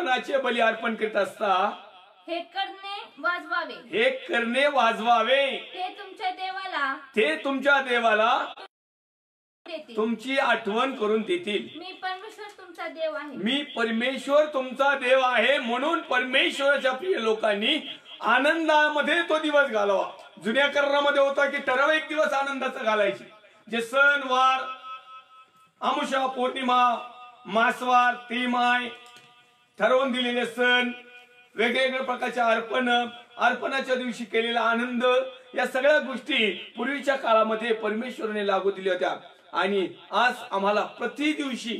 अर्पणाचे बली अर्पण करीत असता हे करणे वाजवावे ते तुमच्या देवाला तुमची आठवण करून देतील। मी परमेश्वर तुमचा देव आहे म्हणून परमेश्वराच्या प्रिय लोकांनी आनंदामध्ये तो दिवस घालवा। जुन्या करारामध्ये होता की ठराविक दिवस आनंदाचा घालायचे, जे सण वार, अमावस्या, पौर्णिमा, मासवार, तिमाय, ठरवून दिलेले सण, वेगवेगळ्या प्रकारच्या अर्पणाच्या दिवशी केलेला आनंद, या सगळ्या गोष्टी पूर्वीच्या काळामध्ये परमेश्वराने लागू दिल्या होत्या। आणि आज आम्हाला प्रति दिवशी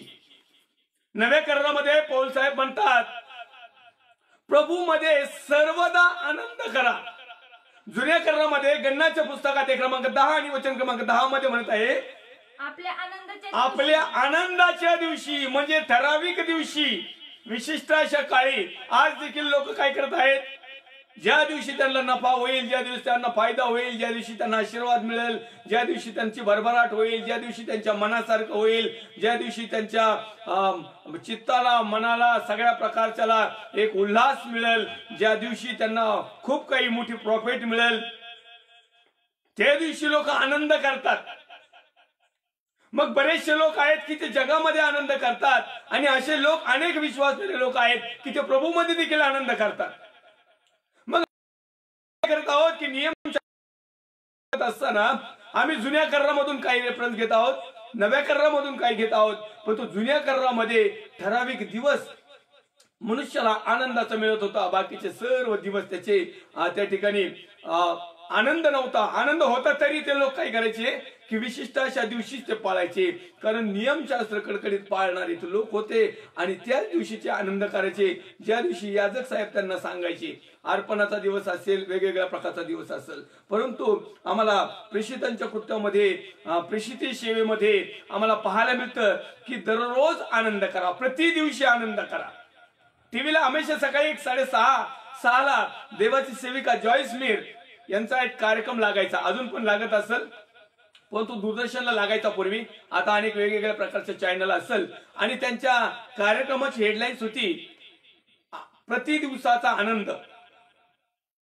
नव्या करारामध्ये पौल साहेब म्हणतात, प्रभू मध्ये सर्वदा आनंद करा। जुन्या करारामध्ये गणनाच्या पुस्तकात क्रमांक 10 आणि वचन क्रमांक 10 मध्ये म्हणत आहे, आपल्या आनंदाच्या दिवशी म्हणजे ठराविक दिवशी, विशिष्ट अशा काळी आज देखील लोक काय करत आहेत, ज्या दिवशी त्यांना नफा होईल, ज्या दिवशी त्यांना फायदा होईल, ज्या दिवशी त्यांना आशीर्वाद मिळेल, ज्या दिवशी त्यांची भरभराट होईल, ज्या दिवशी त्यांच्या मनासारखं होईल, ज्या दिवशी त्यांच्या चित्ताला मनाला सगळ्या प्रकारच्याला एक उल्हास मिळेल, ज्या दिवशी त्यांना खूप काही मोठी प्रॉफिट मिळेल, त्या दिवशी लोक आनंद करतात। मग बरेचसे लोक आहेत की ते जगामध्ये आनंद करतात आणि असे लोक अनेक विश्वासलेले लोक आहेत की ते प्रभूमध्ये देखील आनंद करतात। मग करत आहोत की नियम असताना आम्ही जुन्या करारामधून काही रेफरन्स घेत आहोत, नव्या करारामधून काही घेत आहोत, पण तो जुन्या करारामध्ये ठराविक दिवस मनुष्याला आनंदाचा मिळत होता, बाकीचे सर्व दिवस त्याचे त्या ठिकाणी आनंद नव्हता। आनंद होता तरी ते लोक काय करायचे की विशिष्ट अशा दिवशीच ते पाळायचे, कारण नियमशास्त्र कडकडीत पाळणारे ते लोक होते आणि त्याच दिवशीचे आनंद करायचे ज्या दिवशी याजक साहेब त्यांना सांगायचे अर्पणाचा दिवस असेल, वेगवेगळ्या प्रकारचा दिवस असेल। परंतु आम्हाला प्रेषितांच्या कृत्यामध्ये, प्रेषिती सेवेमध्ये आम्हाला पाहायला मिळतं की दररोज आनंद करा, प्रति दिवशी आनंद करा। टीव्हीला हमेशा सकाळी 6:30ला देवाची सेविका जॉयस मीर यांचा एक कार्यक्रम लागायचा, अजून पण लागत असेल, पण तो दूरदर्शनला लागायचा पूर्वी, आता अनेक वेगवेगळ्या प्रकारचे चॅनल असेल। आणि त्यांच्या कार्यक्रमाची हेडलाईन्स होती, प्रति दिवसाचा आनंद,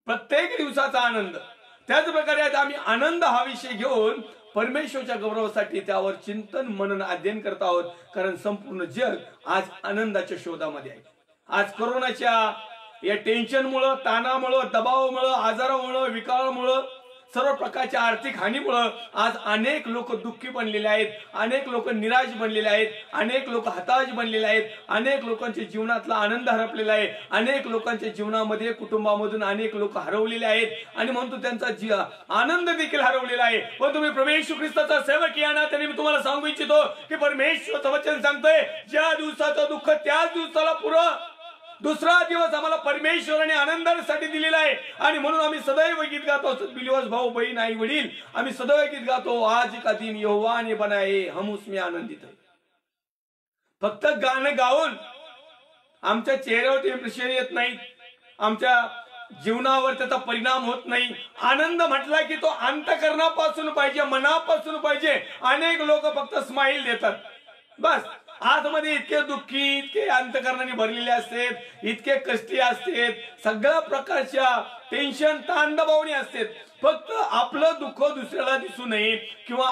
प्रत्येक दिवसाचा आनंद। त्याच प्रकारे आज आम्ही आनंद हा विषय घेऊन परमेश्वराच्या गौरवासाठी त्यावर चिंतन मनन अध्ययन करत आहोत, कारण संपूर्ण जग आज आनंदाच्या शोधामध्ये आहे। आज कोरोनाच्या या टेन्शनमुळे, ताणामुळे, दबावामुळे, आजारामुळे, विकारामुळे, सर्व प्रकारच्या आर्थिक हानीमुळे आज अनेक लोक दुःखी बनलेले आहेत, अनेक लोक निराश बनलेले आहेत, अनेक लोक हताश बनलेले आहेत, अनेक लोकांच्या जीवनातला आनंद हरपलेला आहे, अनेक लोकांच्या जीवनामध्ये कुटुंबामधून अनेक लोक हरवलेले आहेत आणि म्हणतो त्यांचा आनंद देखील हरवलेला आहे। पण तुम्ही परमेश्वर ख्रिस्ताचा सेवक या नात्याने मी तुम्हाला सांगू इच्छितो की परमेश्वरचं वचन सांगतंय, ज्या दिवसाचं दुःख त्याच दिवसाला पुरं दुसरा दिवस आम्हाला परमेश्वराने आनंदासाठी दिलेला आहे। आणि म्हणून आम्ही सदैव गीत गातो, बिलीवर्स भाऊ बहीण आई वडील, आम्ही सदैव गीत गातो, आज का दिन यहोवा ने बनाए हम उसमें आनंदित। फक्त गाणं गाऊन आमच्या चेहऱ्यावर इम्प्रेशन येत नाही, आमच्या जीवनावर त्याचा परिणाम होत नाही। आनंद म्हटला की तो अंतःकरणापासून पाहिजे, मनापासून पाहिजे। अनेक लोक फक्त स्माइल देतात, बस आतमध्ये इतके दुःखी, इतके अंतःकरणाने भरलेले असतात, इतके कष्टी असतात, सगळ्या प्रकारच्या टेन्शन ताणदबावणी असतात। फक्त आपलं दुःख दुसऱ्याला दिसू नये किंवा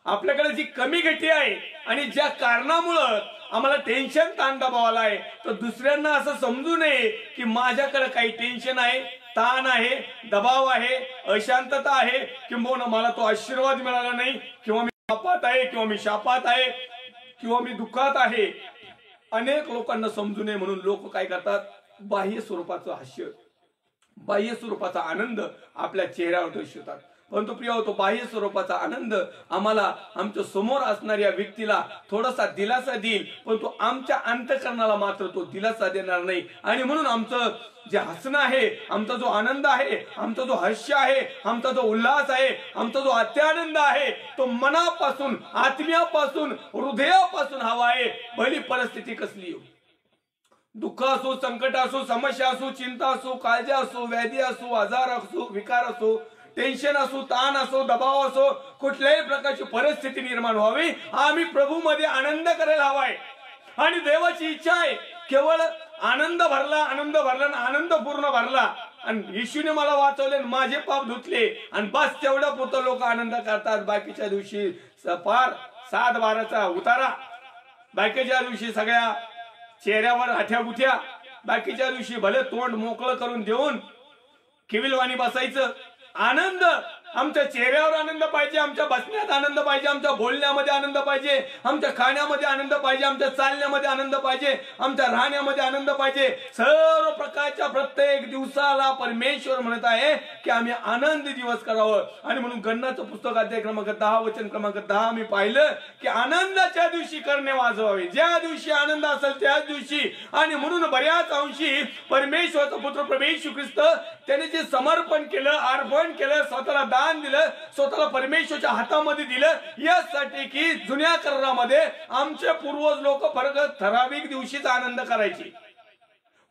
आपल्याकडे जी कमी गती आहे आणि ज्या कारणामुळे आम्हाला टेन्शन ताणदबाव आलाय, तर दुसऱ्यांना असं समजू नये की माझ्याकडे काही टेन्शन आहे, ताण आहे, दबाव आहे, अशांतता आहे, किंवा मला तो आशीर्वाद मिळाला नाही, किंवा मी पापात आहे, किंवा मी शापात आहे, किंवा मी दुःखात आहे। अनेक लोकांना समजू नये म्हणून लोक काय करतात, बाह्य स्वरूपाचं हास्य, बाह्य स्वरूपाचा आनंद आपल्या चेहऱ्यावर दर्शवतात। परंतु प्रिय होतो, बाह्य स्वरूपाचा आनंद आम्हाला आमच्या समोर असणाऱ्या व्यक्तीला थोडासा दिलासा देईल, पण तो आमच्या अंतःकरणाला मात्र तो दिलासा देणार नाही। आणि म्हणून आमचं जे हसणं आहे, आमचा जो आनंद आहे, आमचा जो हास्य आहे, आमचा जो उल्हास आहे, आमचा जो अत्यानंद आहे, तो मनापासून, आत्म्यापासून, हृदयापासून हवा आहे। भली परिस्थिती कसली हो, दुःख असो, संकट असो, समस्या असो, चिंता असो, काळजी असो, व्याधी असो, आजार असो, विकार असो, टेन्शन असो, ताण असो, दबाव असो, कुठल्याही प्रकारची परिस्थिती निर्माण व्हावी, आम्ही प्रभूमध्ये आनंद करायला हवाय। आणि देवाची इच्छा आहे केवळ आनंद भरला आणि आनंद पूर्ण भरला आणि येशूने मला वाचवले, माझे पाप धुतले आणि बस तेवढ्या पुरतं लोक आनंद करतात. बाकीच्या दिवशी पार 7-12चा उतारा, बाकीच्या दिवशी सगळ्या चेहऱ्यावर आठ्या गुठ्या, बाकीच्या दिवशी भले तोंड मोकळं करून देऊन किविलवाणी बसायचं. आनंद, आमच्या चेहऱ्यावर आनंद पाहिजे, आमच्या बसण्यात आनंद पाहिजे, आमच्या बोलण्यामध्ये आनंद पाहिजे, आमच्या खाण्यामध्ये आनंद पाहिजे, आमच्या चालण्यामध्ये आनंद पाहिजे, आमच्या राहण्यामध्ये आनंद पाहिजे. सर्व प्रकारच्या प्रत्येक दिवसाला परमेश्वर म्हणत आहे की आम्ही आनंदी दिवस करावं. आणि म्हणून गणनाचं पुस्तक अध्याय क्रमांक 10 वचन क्रमांक 10 मी पाहिलं की आनंदाच्या दिवशी करणे वाजवावे. ज्या दिवशी आनंद असेल त्याच दिवशी. आणि म्हणून बऱ्याच अंशी परमेश्वराचा पुत्र प्रभू येशू ख्रिस्त त्याने जे समर्पण केलं, अर्पण केलं, स्वतःला दान दिलं, स्वतःला परमेश्वराच्या हातामध्ये दिलं, यासाठी की जुन्या करारामध्ये आमचे पूर्वज लोक फक्त ठराविक दिवशीच आनंद करायचे,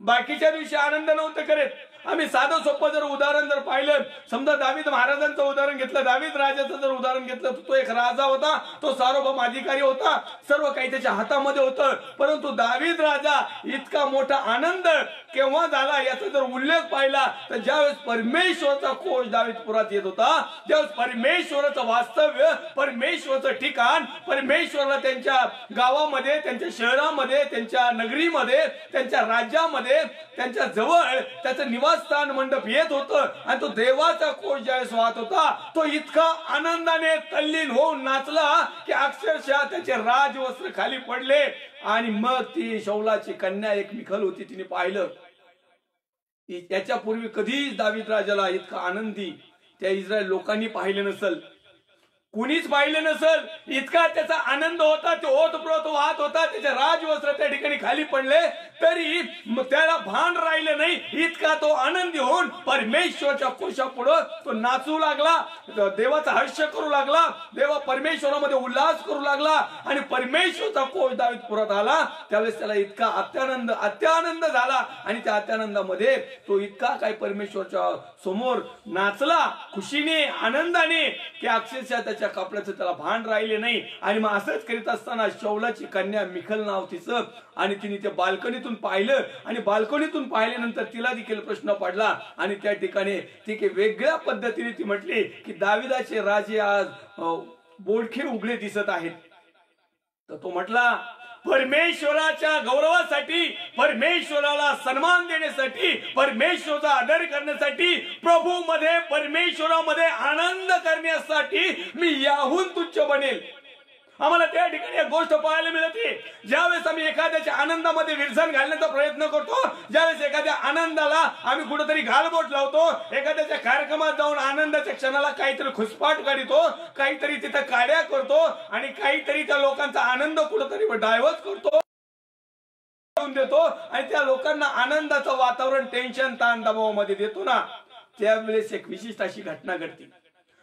बाकीच्या दिवशी आनंद नव्हते करत. आम्ही साधं सोपं जर उदाहरण जर पाहिलं, समजा दावीद महाराजांचं उदाहरण घेतलं, दावीद राजाचं जर उदाहरण घेतलं, तो एक राजा होता, तो सार्वभौम अधिकारी होता, सर्व काही त्याच्या हातामध्ये होतं. परंतु दावीद राजा इतका मोठा आनंद केव्हा झाला याचा जर उल्लेख पाहिला तर ज्यावेळेस परमेश्वराचा कोश दावीदपुरात येत होता, त्यावेळेस परमेश्वराचं वास्तव्य, परमेश्वराचं ठिकाण, परमेश्वराला त्यांच्या गावामध्ये, त्यांच्या शहरामध्ये, त्यांच्या नगरीमध्ये, त्यांच्या राज्यामध्ये, त्यांच्या जवळ त्याचं निवासस्थान मंडप येत होतं. आणि तो देवाचा कोश ज्यावेळेस वाहत होता, तो इतका आनंदाने तल्लीन होऊन नाचला की अक्षरशः त्याचे राजवस्त्र खाली पडले. आणि मग ती शौलाची कन्या एक मिखल होती, तिने पाहिलं. याच्यापूर्वी कधीच दावीद राजाला इतका आनंदी त्या इस्रायल लोकांनी पाहिलं नसल, कुणीच पाहिलं नसल. इतका त्याचा आनंद होता, ते ओतप्रोत वाहत होता, त्याचे राजवस्त्र त्या ठिकाणी खाली पडले तरी त्याला भान राहिलं नाही. इतका तो आनंदी होऊन परमेश्वराच्या कोशापुढे तो नाचू लागला, देवाचा हर्ष करू लागला, देवा परमेश्वरामध्ये उल्हास करू लागला. आणि परमेश्वराचा कोश दावीदपुरात आला त्यावेळेस त्याला इतका अत्यानंद झाला. आणि त्या अत्यानंदामध्ये तो इतका काय परमेश्वराच्या समोर नाचला खुशीने, आनंदाने, की अक्षरशः त्याच्या कपड्याचं त्याला भान राहिले नाही. आणि मग असंच करीत असताना शौलाची कन्या मिखल नाव तिचं, आणि तिने त्या बाल्कनीतून पाहिलं. आणि बाल्कनीतून पाहिल्यानंतर तिला देखील प्रश्न पडला. आणि त्या ठिकाणी ती वेगळ्या पद्धतीने ती म्हटली की दाविदाचे राजे आज बोडखे उघडे दिसत आहेत. तर तो म्हटला परमेश्वराच्या गौरवासाठी, परमेश्वराला सन्मान देण्यासाठी, परमेश्वराचा आदर करण्यासाठी, प्रभू मध्ये, परमेश्वरामध्ये आनंद करण्यासाठी मी याहून तुच्छ बनेल. आम्हाला त्या ठिकाणी एक गोष्ट पाहायला मिळते, ज्यावेळेस आम्ही एखाद्याच्या आनंदामध्ये विरजण घालण्याचा प्रयत्न करतो, ज्यावेळेस एखाद्या आनंदाला आम्ही कुठेतरी घालबोट लावतो, एखाद्याच्या कार्यक्रमात जाऊन आनंदाच्या क्षणाला काहीतरी खुसपाट काढतो, काहीतरी तिथं काड्या करतो आणि काहीतरी त्या लोकांचा आनंद कुठेतरी डायव्हर्ट करतो देतो आणि त्या लोकांना आनंदाचं वातावरण, टेन्शन, ताण दबावामध्ये देतो ना, त्यावेळेस एक विशिष्ट अशी घटना घडते.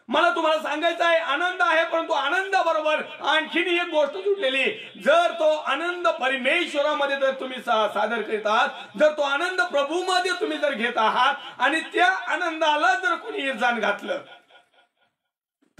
मला तुम्हाला सांगायचं आहे, आनंद आहे, परंतु आनंदाबरोबर आणखीन एक गोष्ट जुडलेली. जर तो आनंद परमेश्वरामध्ये जर तुम्ही सादर करीत आहात, जर तो आनंद प्रभूमध्ये तुम्ही जर घेत आहात आणि त्या आनंदाला जर कोणी इरजान घातलं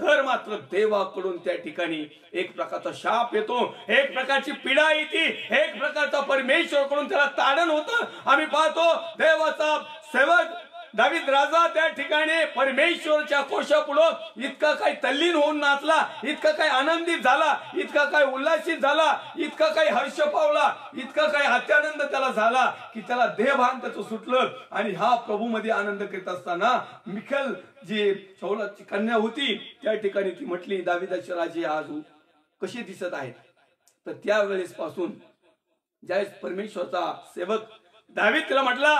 तर मात्र देवाकडून त्या ठिकाणी एक प्रकारचा शाप येतो, एक प्रकारची पीडा येते, एक प्रकारचा परमेश्वराकडून त्याला ताडण होतं. आम्ही पाहतो देवाचा सेवक दावीद राजा त्या ठिकाणी परमेश्वराच्या कोशापुढे इतका काही तल्लीन होऊन नाचला, इतका काही आनंदित झाला, इतका काही उल्हासित झाला, इतका काही हर्ष पावला, इतका काही अत्यानंद त्याला झाला की त्याला देहभान त्याचं सुटलं. आणि हा प्रभू मध्ये आनंद करीत असताना मिखल जी शौलाची कन्या होती त्या ठिकाणी ती म्हटली दावीदाचे राजे आज कसे दिसत आहेत. तर त्यावेळेस पासून ज्यावेळेस परमेश्वराचा सेवक दावीद तिला म्हटला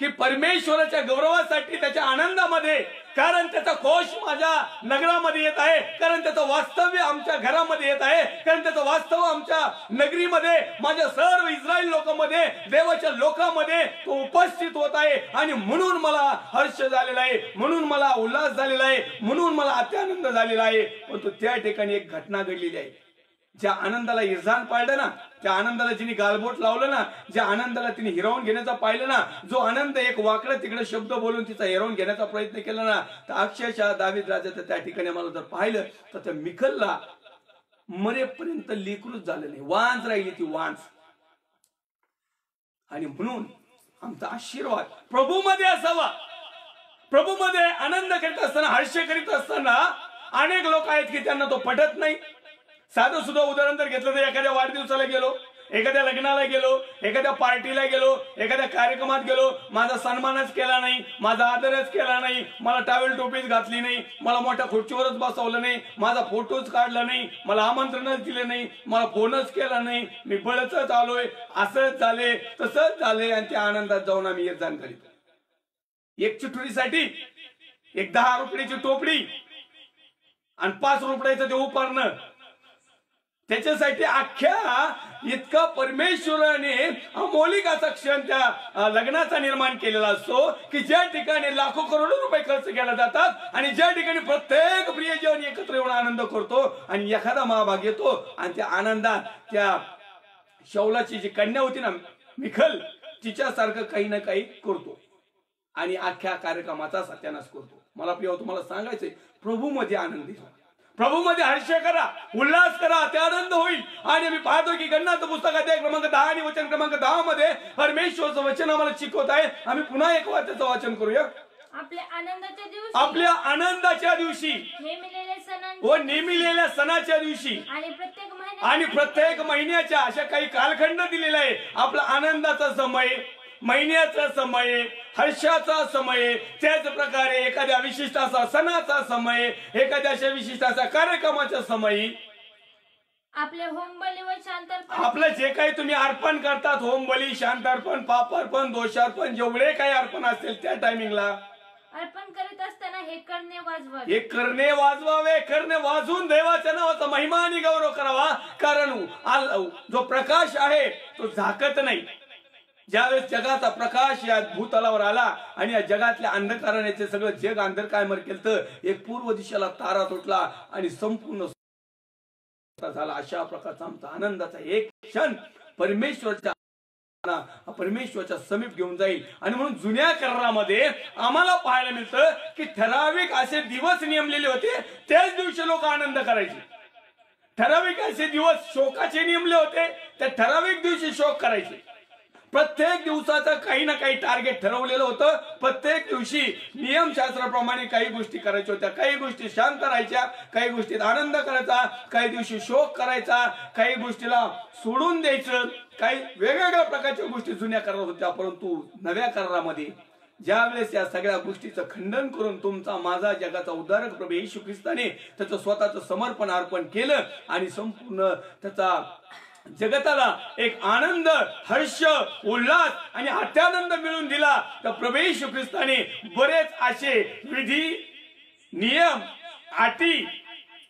की परमेश्वराच्या गौरवासाठी, त्याच्या आनंदामध्ये, कारण त्याचा कोश माझ्या नगरामध्ये येत आहे, कारण त्याचं वास्तव्य आमच्या घरामध्ये येत आहे, कारण त्याचं वास्तव आमच्या नगरीमध्ये, माझ्या सर्व इस्रायल लोकांमध्ये, देवाच्या लोकांमध्ये तो उपस्थित होत आहे. आणि म्हणून मला हर्ष झालेला आहे, म्हणून मला उल्हास झालेला आहे, म्हणून मला अत्यानंद झालेला आहे. परंतु त्या ठिकाणी एक घटना घडलेली आहे. ज्या आनंदाला इरजान पाळलं ना, त्या आनंदाला जिने गालबोट लावलं ना, ज्या आनंदाला तिने हिरावून घेण्याचा पाहिलं ना, जो आनंद एक वाकडं तिकडे शब्द बोलून तिचा हिरावून घेण्याचा प्रयत्न केला ना, तर अक्षरशः दावीद राजाचं त्या ठिकाणी मला जर पाहिलं तर त्या मिखलला मरेपर्यंत लेकरूच झालं नाही, वांज राहिली ती वांज. आणि म्हणून आमचा आशीर्वाद प्रभूमध्ये असावा. प्रभूमध्ये आनंद करीत असताना, हर्ष करीत असताना अनेक लोक आहेत की त्यांना तो पटत नाही. साधं सुद्धा उदाहरण जर घेतलं तर एखाद्या वाढदिवसाला गेलो, एखाद्या लग्नाला गेलो, एखाद्या पार्टीला गेलो, एखाद्या कार्यक्रमात गेलो, माझा सन्मानच केला नाही, माझा आदरच केला नाही, मला टावेल टोपीच घातली नाही, मला मोठ्या खुर्चीवरच बसवलं नाही, माझा फोटोच काढला नाही, मला आमंत्रणच दिले नाही, मला फोनच केला नाही, मी बळच आलोय, असंच झाले तसंच झाले, आणि त्या आनंदात जाऊन आम्ही येत जाण करीत. एक चिठुरीसाठी एक 10 रुपयाची टोपडी आणि 5 रुपयाचं ते उपरणं, त्याच्यासाठी अख्ख्या इतका परमेश्वराने अमौलिक असा क्षण त्या लग्नाचा निर्माण केलेला असतो की ज्या ठिकाणी लाखो करोडो रुपये खर्च केले जातात आणि ज्या ठिकाणी प्रत्येक प्रियजन एकत्र येऊन आनंद करतो आणि एखादा महाभाग येतो आणि त्या आनंदात त्या शौलाची जी कन्या होती ना मिखल, तिच्यासारखं काही ना काही करतो आणि अख्ख्या कार्यक्रमाचा सत्यानाश करतो. मला प्रिय तुम्हाला सांगायचंय, प्रभूमध्ये आनंदी व्हा, प्रभूमध्ये हर्ष करा, उल्हास करा, ते आनंद होईल. आणि मी पाहतो की गणनाचं पुस्तक अध्याय क्रमांक 10 आणि वचन क्रमांक 10 मध्ये परमेश्वरचं वचन आम्हाला शिकवत आहे. आम्ही पुन्हा एक वाक्याचं वाचन करूया. आपल्या आनंदाच्या दिवशी व नेमिलेल्या सणाच्या दिवशी आणि प्रत्येक महिन्याच्या अशा काही कालखंड दिलेला आहे. आपला आनंदाचा समय, महिन्याचा समय, हर्षाचा समय, त्याच प्रकारे एखाद्या विशिष्ट असा सणाचा समय, एखाद्या अशा विशिष्ट असा कार्यक्रमाचा समय, आपले होम बली व शांतार्पण, आपलं जे काही तुम्ही अर्पण करतात, होम बली, शांतार्पण, पापार्पण, दोषार्पण, जेवढे काही अर्पण असतील त्या टायमिंगला अर्पण करीत असताना हे करणे वाजवावे, करणे वाजवून देवाच्या नावाचा महिमा आणि गौरव करावा. कारण जो प्रकाश आहे तो झाकत नाही. ज्यावेळेस जगाचा प्रकाश या भूतलावर आला आणि या जगातल्या अंधकाराने सगळं जग अंधकारमय केलं, तर एक पूर्व दिशेला तारा तुटला आणि संपूर्ण झाला. अशा प्रकारचा आमचा आनंदाचा एक क्षण परमेश्वराच्या समीप घेऊन जाईल. आणि म्हणून जुन्या करारामध्ये आम्हाला पाहायला मिळतं की ठराविक असे दिवस नेमलेले होते, त्याच दिवशी लोक आनंद करायचे. ठराविक असे दिवस शोकाचे नेमले होते, त्या ठराविक दिवशी शोक करायचे. प्रत्येक दिवसाचं काही ना काही टार्गेट ठरवलेलं होतं. प्रत्येक दिवशी नियमशास्त्राप्रमाणे काही गोष्टी करायच्या होत्या, काही गोष्टी शांत राहायच्या, काही गोष्टीत आनंद करायचा, काही दिवशी शोक करायचा, काही गोष्टीला सोडून द्यायचं, काही वेगवेगळ्या प्रकारच्या गोष्टी जुन्या करारात होत्या. परंतु नव्या करारामध्ये ज्यावेळेस या सगळ्या गोष्टीचं खंडन करून तुमचा माझा जगाचा उद्धारक प्रभू येशू ख्रिस्ताने त्याचं स्वतःचं समर्पण अर्पण केलं आणि संपूर्ण त्याचा जगताला एक आनंद, हर्ष, उल्हास आणि अत्यानंद मिळून दिला, तर प्रभू येशू ख्रिस्ताने बरेच असे विधी, नियम, अटी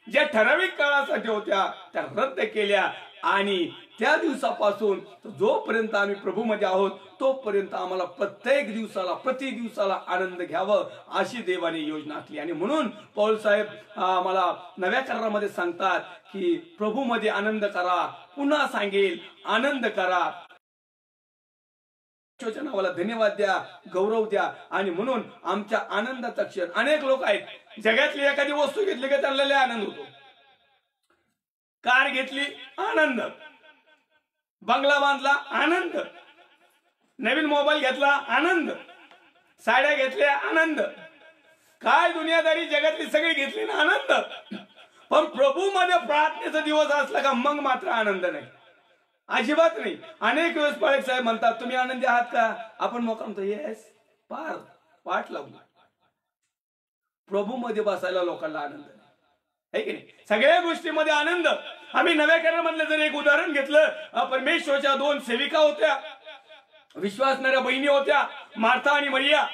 ज्या ठराविक काळासाठी होत्या त्या रद्द केल्या. आणि त्या दिवसापासून जोपर्यंत आम्ही प्रभूमध्ये आहोत तोपर्यंत आम्हाला प्रत्येक दिवसाला, प्रति दिवसाला आनंद घ्यावं अशी देवाने योजना आखली. आणि म्हणून पौल साहेब आम्हाला नव्या करारामध्ये सांगतात की प्रभूमध्ये आनंद करा. पुन्हा सांगेल, आनंद करा, नावाला धन्यवाद द्या, गौरव द्या. आणि म्हणून आमच्या आनंदाचा क्षण, अनेक लोक आहेत जगातली एखादी वस्तू घेतली की त्यांना लय आनंद होतो. कार घेतली आनंद, बंगला बांधला आनंद, नवीन मोबाईल घेतला आनंद, साड्या घेतल्या आनंद, काय दुनियादारी जगातली सगळी घेतली ना आनंद. पण प्रभू मध्ये प्रार्थनेचा दिवस असला का मग मात्र आनंद नाही, अजिबात नाही. अनेक वेळेस पाळक साहेब म्हणतात तुम्ही आनंदी आहात का? आपण मोकळा म्हणतो येस, पार पाठ लागू. प्रभू मध्ये बसायला लोकांना आनंद नाही, है की नाही? सगळ्या गोष्टीमध्ये आनंद. आम्ही नव्या करारामधलं जर एक उदाहरण घेतलं, परमेश्वराच्या 2 सेविका होत्या, विश्वासणाऱ्या बहिणी होत्या, मार्था आणि मरिया.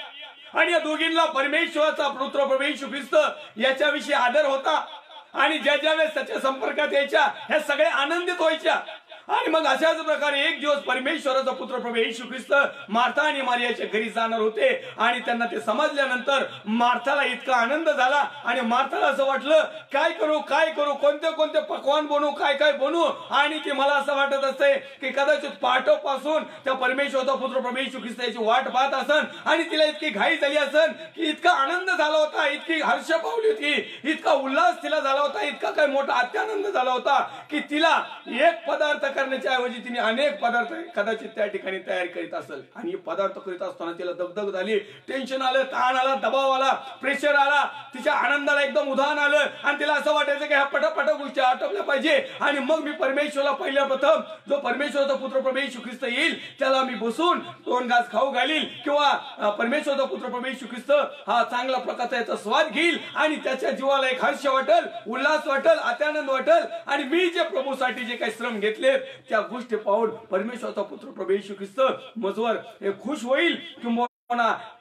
आणि या दोघींना परमेश्वराचा पुत्र प्रभू येशू ख्रिस्त याच्याविषयी आदर होता. आणि ज्या ज्या वेळेस त्याच्या संपर्कात यायच्या ह्या सगळ्या आनंदित व्हायच्या. आणि मग अशाच प्रकारे एक दिवस परमेश्वराचा पुत्र प्रभू येशू ख्रिस्त मार्था आणि मारियाच्या घरी जाणार होते. आणि त्यांना ते समजल्यानंतर मार्थाला इतका आनंद झाला आणि मार्थाला असं वाटलं काय करू, कोणते कोणते पकवान बनवू, काय बनवू. आणि ते मला असं वाटत असते की कदाचित पाठोपासून त्या परमेश्वराचा पुत्र प्रभू येशू ख्रिस्त याची वाट पाहत असन आणि तिला इतकी घाई झाली असन की इतका आनंद झाला होता, इतकी हर्ष पावली होती, इतका उल्हास तिला झाला होता, इतका काय मोठा अत्यानंद झाला होता की तिला एक पदार्थ करण्याच्या ऐवजी तिने अनेक पदार्थ कदाचित त्या ठिकाणी तयार करीत असेल आणि पदार्थ करीत असताना तिला दगदग झाली, टेन्शन आलं, ताण आला, दबाव आला, प्रेशर आला, तिच्या आनंदाला एकदम उधाण आलं आणि तिला असं वाटायचं की ह्या पटापट गोष्टी आटोपल्या पाहिजे आणि मग मी परमेश्वराला पहिल्या प्रथम जो परमेश्वराचा पुत्र प्रभू येशू ख्रिस्त येईल त्याला मी बसून 2 घास खाऊ घालील किंवा परमेश्वराचा पुत्र प्रभू येशू ख्रिस्त हा चांगला प्रकारचा याचा स्वाद घेईल आणि त्याच्या जीवाला एक हर्ष वाटेल, उल्हास वाटेल, आत्यानंद वाटेल आणि मी जे प्रभूसाठी जे काही श्रम घेतले त्या गोष्टी पाहून परमेश्वराचा पुत्र प्रभू येशू ख्रिस्त मजवर हे खुश होईल किंवा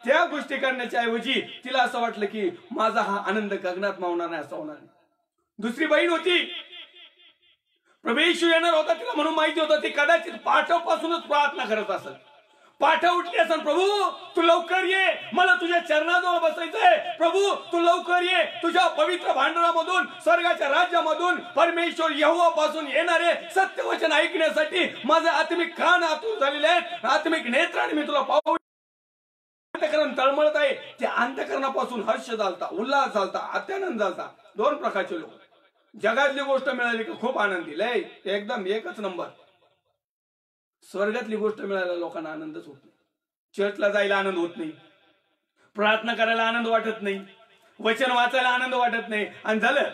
त्या गोष्टी करण्याच्या ऐवजी तिला असं वाटलं की माझा हा आनंद गगनात मावणार नाही, असं होणार नाही. दुसरी बहीण होती, प्रभू येशू येणार होता तिला म्हणून माहिती होतं ती कदाचित पाठवपासूनच प्रार्थना करत असेल. पाठव उठली असेल, प्रभू तू लवकर ये, मला तुझ्या चरणाजवळ बसायचंय, प्रभू तू लवकर ये, तुझ्या पवित्र भांडारामधून स्वर्गाच्या राज्यामधून परमेश्वर यहोवा पासून येणारे सत्यवचन ऐकण्यासाठी माझे आत्मिक कान आतुर झालेले आहेत, आत्मिक नेत्राने मी तुला पाहू अंतःकरण तळमळत आहे. त्या अंतःकरणापासून हर्ष झालता, उल्हास झालता, आत्यानंद झालता. 2 प्रकारचे लोक. जगातली गोष्ट मिळाली की खूप आनंदी, लय एकदम एकच नंबर. स्वर्गातली गोष्ट मिळायला लोकांना आनंदच होत नाही. चर्चला जायला आनंद होत नाही, प्रार्थना करायला आनंद वाटत नाही, वचन वाचायला आनंद वाटत नाही आणि झालं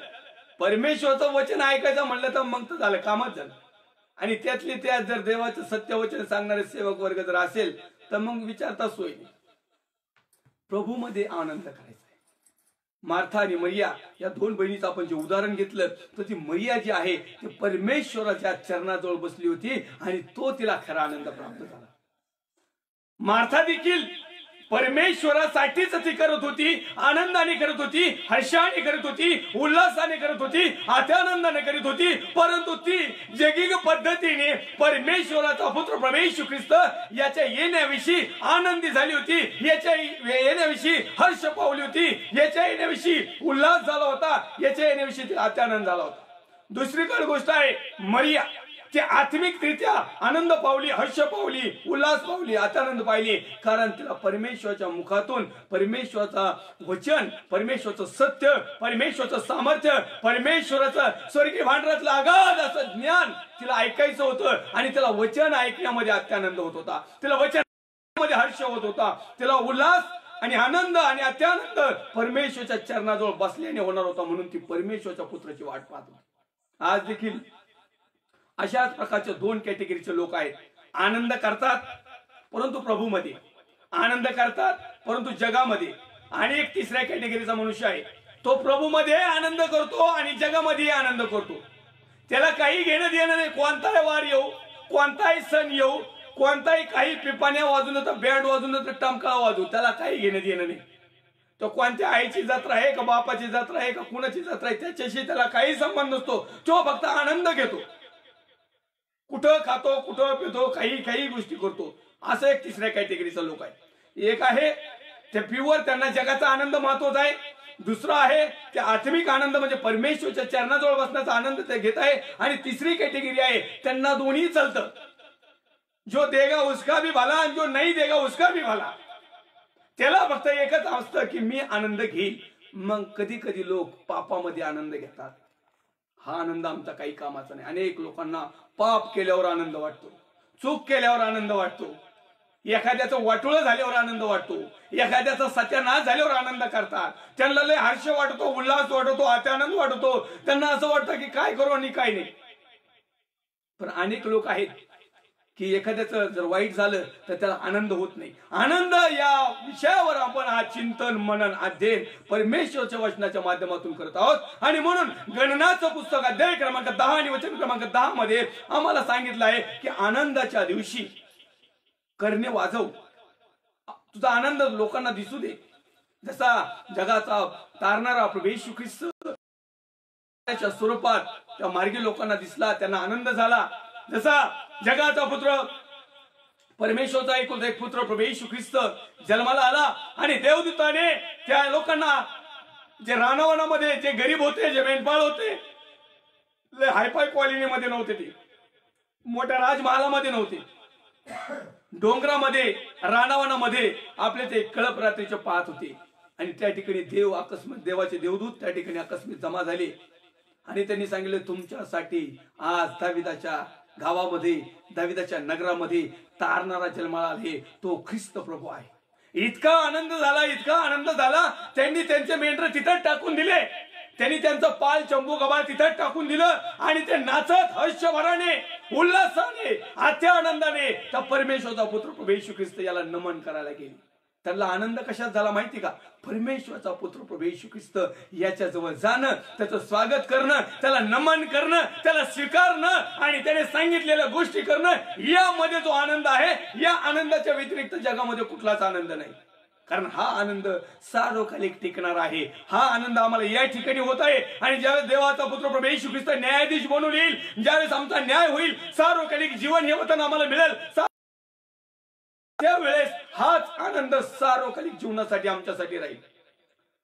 परमेश्वरचं वचन ऐकायचं म्हणलं तर मग तर झालं, कामच झालं. आणि त्यातली त्यात जर देवाचं सत्य वचन सांगणारे सेवक वर्ग जर असेल तर मग विचारता सोय नाही. प्रभूमध्ये आनंद करायचा. मार्था आणि मरिया या 2 बहिणीचं आपण जे उदाहरण घेतलं तर ती मरिया जी आहे ती परमेश्वराच्या चरणाजवळ बसली होती आणि तो तिला खरा आनंद प्राप्त झाला. मार्था देखील परमेश्वरासाठीच ती करत होती, आनंदाने करत होती, हर्षाने करत होती, उल्हासाने करत होती, आत्यानंदाने करत होती, परंतु ती जगिक पद्धतीने परमेश्वराचा पुत्र प्रभू येशू ख्रिस्त याच्या येण्याविषयी आनंदी झाली होती, याच्या येण्याविषयी हर्ष पावली होती, याच्या येण्याविषयी उल्हास झाला होता, याच्या येण्याविषयी तिला आत्यानंद झाला होता. दुसरीकडे गोष्ट आहे मरिया, ती आत्मिकरित्या आनंद पावली, हर्ष पावली, उल्हास पावली, आत्यानंद पाहिली, कारण तिला परमेश्वराच्या मुखातून परमेश्वराचा वचन, परमेश्वराचं सत्य, परमेश्वराचं सामर्थ्य, परमेश्वराचं स्वर्गीय भांडारातलं अगाध असं ज्ञान तिला ऐकायचं होतं आणि तिला वचन ऐकण्यामध्ये आत्यानंद होत होता, तिला वचनामध्ये हर्ष होत होता, तिला उल्हास आणि आनंद आणि अत्यानंद परमेश्वराच्या चरणाजवळ बसल्याने होणार होता, म्हणून ती परमेश्वराच्या पुत्राची वाट पाहत होती. आज देखील अशाच प्रकारचे 2 कॅटेगरीचे लोक आहेत. आनंद करतात परंतु प्रभूमध्ये, आनंद करतात परंतु जगामध्ये. आणि एक तिसऱ्या कॅटेगरीचा मनुष्य आहे, तो प्रभूमध्ये आनंद करतो आणि जगामध्ये आनंद करतो. त्याला काही घेणं देणं नाही, कोणताही वार येऊ, कोणताही सण येऊ, कोणताही काही पिपाण्या वाजून तर बँड वाजून तर टमका वाजू, त्याला काही घेणं देणं नाही. तो कोणत्या आईची जत्रा आहे का बापाची जत्रा आहे का कुणाची जत्रा आहे त्याच्याशी त्याला काही संबंध नसतो. तो फक्त आनंद घेतो, कुठं खातो, कुठं पितो, काही गोष्टी करतो. असं एक तिसऱ्या कॅटेगरीचा लोक आहे. एक आहे ते प्युअर, त्यांना जगाचा आनंद महत्वाचा आहे. दुसरा आहे ते आत्मिक आनंद, म्हणजे परमेश्वराच्या चरणाजवळ बसण्याचा आनंद ते घेत आहे. आणि तिसरी कॅटेगरी आहे त्यांना दोन्ही चालतं, जो देगा उसका भी भला आणि जो नाही देगा उसका भी भला. त्याला फक्त एकच असतं की मी आनंद घेईल. मग कधी कधी लोक पापामध्ये आनंद घेतात. हा आनंद आमचा काही कामाचा नाही. अनेक लोकांना पाप केल्यावर आनंद वाटतो, चूक केल्यावर आनंद वाटतो, एखाद्याचं वाटोळं झाल्यावर आनंद वाटतो, एखाद्याचा सत्यानाश झाल्यावर आनंद करतात. त्यांना लय हर्ष वाटतो, उल्हास वाटतो, आत्यानंद वाटतो. त्यांना असं वाटतं की काय करू आणि काय नाही. पण अनेक लोक आहेत की एखाद्याचं जर वाईट झालं तर त्याला आनंद होत नाही. आनंद या विषयावर आपण आज चिंतन, मनन, अध्ययन परमेश्वराच्या वचनाच्या माध्यमातून करत आहोत. आणि म्हणून गणनाचं पुस्तक अध्याय क्रमांक 10 आणि वचन क्रमांक 10 मध्ये आम्हाला सांगितलं आहे की आनंदाच्या दिवशी करणे वाजव, तुझा आनंद लोकांना दिसू दे. जसा जगाचा तारणारा प्रभू येशू ख्रिस्त त्याच्या स्वरूपात त्या मार्गी लोकांना दिसला, त्यांना आनंद झाला. जसा जगाचा पुत्र परमेश्वराचा एकुलता एक पुत्र प्रभू येशू ख्रिस्त जन्माला आला आणि देवदूताने त्या लोकांना, जे रानावनामध्ये जे गरीब होते, जे मेंढपाळ होते, हायफाय कॉलनीमध्ये नव्हते, ते मोठ्या राजमहालामध्ये नव्हते, डोंगरामध्ये रानावनामध्ये आपले ते कळप रात्रीचे पाहत होते. आणि त्या ठिकाणी देवाचे देवदूत त्या ठिकाणी आकस्मित जमा झाले आणि त्यांनी सांगितले तुमच्यासाठी आज दाविदाच्या गावामध्ये, दाविदाच्या नगरामध्ये तारणारा जन्माला आले, तो ख्रिस्त प्रभू आहे. इतका आनंद झाला, इतका आनंद झाला, त्यांनी त्यांचे मेंढर तिथं टाकून दिले, त्यांनी त्यांचं पाल चंबू गबाळ तिथं टाकून दिलं आणि ते नाचत हर्षभराने, उल्हासाने, आत्या आनंदाने त्या परमेश्वराचा पुत्र प्रभू येशू ख्रिस्त याला नमन करायला गेले. त्यांना आनंद कशात झाला माहिती का? परमेश्वराचा पुत्र प्रभू येशू ख्रिस्त याच्या जवळ जाणं, त्याचं स्वागत करणं, त्याला नमन करणं, त्याला स्वीकारणं आणि त्याने सांगितलेल्या गोष्टी करणं, यामध्ये जो आनंद आहे, या आनंदाच्या व्यतिरिक्त जगामध्ये कुठलाच आनंद नाही. कारण हा आनंद सार्वकालिक टिकणार आहे. हा आनंद आम्हाला या ठिकाणी होत आहे. आणि ज्यावेळेस देवाचा पुत्र प्रभू येशू ख्रिस्त न्यायाधीश बनून येईल, ज्यावेळेस आमचा न्याय होईल, सार्वकालिक जीवन हे वतन आम्हाला मिळेल, त्यावेळेस हाच आनंद सार्वकालिक जीवनासाठी आमच्यासाठी राहील.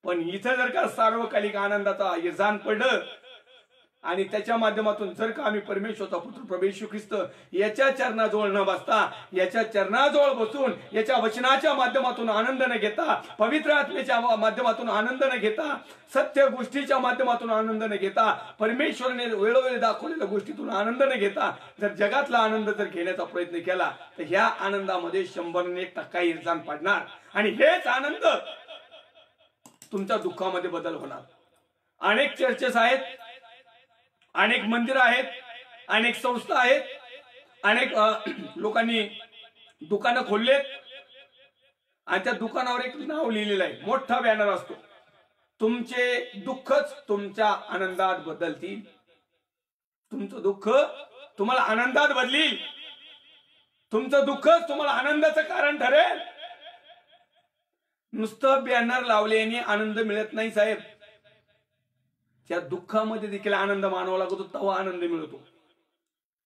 पण इथं जर का सार्वकालिक आनंदाचा यजान पडलं आणि त्याच्या माध्यमातून जर का आम्ही परमेश्वराचा पुत्र प्रभू येशू ख्रिस्त याच्या चरणाजवळ न बसता, याच्या चरणाजवळ बसून याच्या वचनाच्या माध्यमातून आनंद न घेता, पवित्र आत्म्याच्या माध्यमातून आनंद न घेता, सत्य गोष्टीच्या माध्यमातून आनंद न घेता, परमेश्वराने वेळोवेळी दाखवलेल्या गोष्टीतून आनंद न घेता जर जगातला आनंद जर घेण्याचा प्रयत्न केला तर ह्या आनंदामध्ये 100% इरजान पडणार आणि हेच आनंद तुमच्या दुःखामध्ये बदल होणार. अनेक चर्चेस आहेत, अनेक मंदिर आहेत, अनेक संस्था आहेत, अनेक लोकांनी दुकानं खोललेत आणि त्या दुकानावर एक नाव लिहिलेलं आहे, मोठा बॅनर असतो, तुमचे दुःखच तुमच्या आनंदात बदलतील. तुमचं दुःख तुम्हाला आनंदात बदलील, तुमचं दुःखच तुम्हाला आनंदाचं कारण ठरेल. नुसतं बॅनर लावल्याने आनंद मिळत नाही साहेब. त्या दुःखामध्ये देखील आनंद मानवा लागतो, तेव्हा आनंद मिळतो.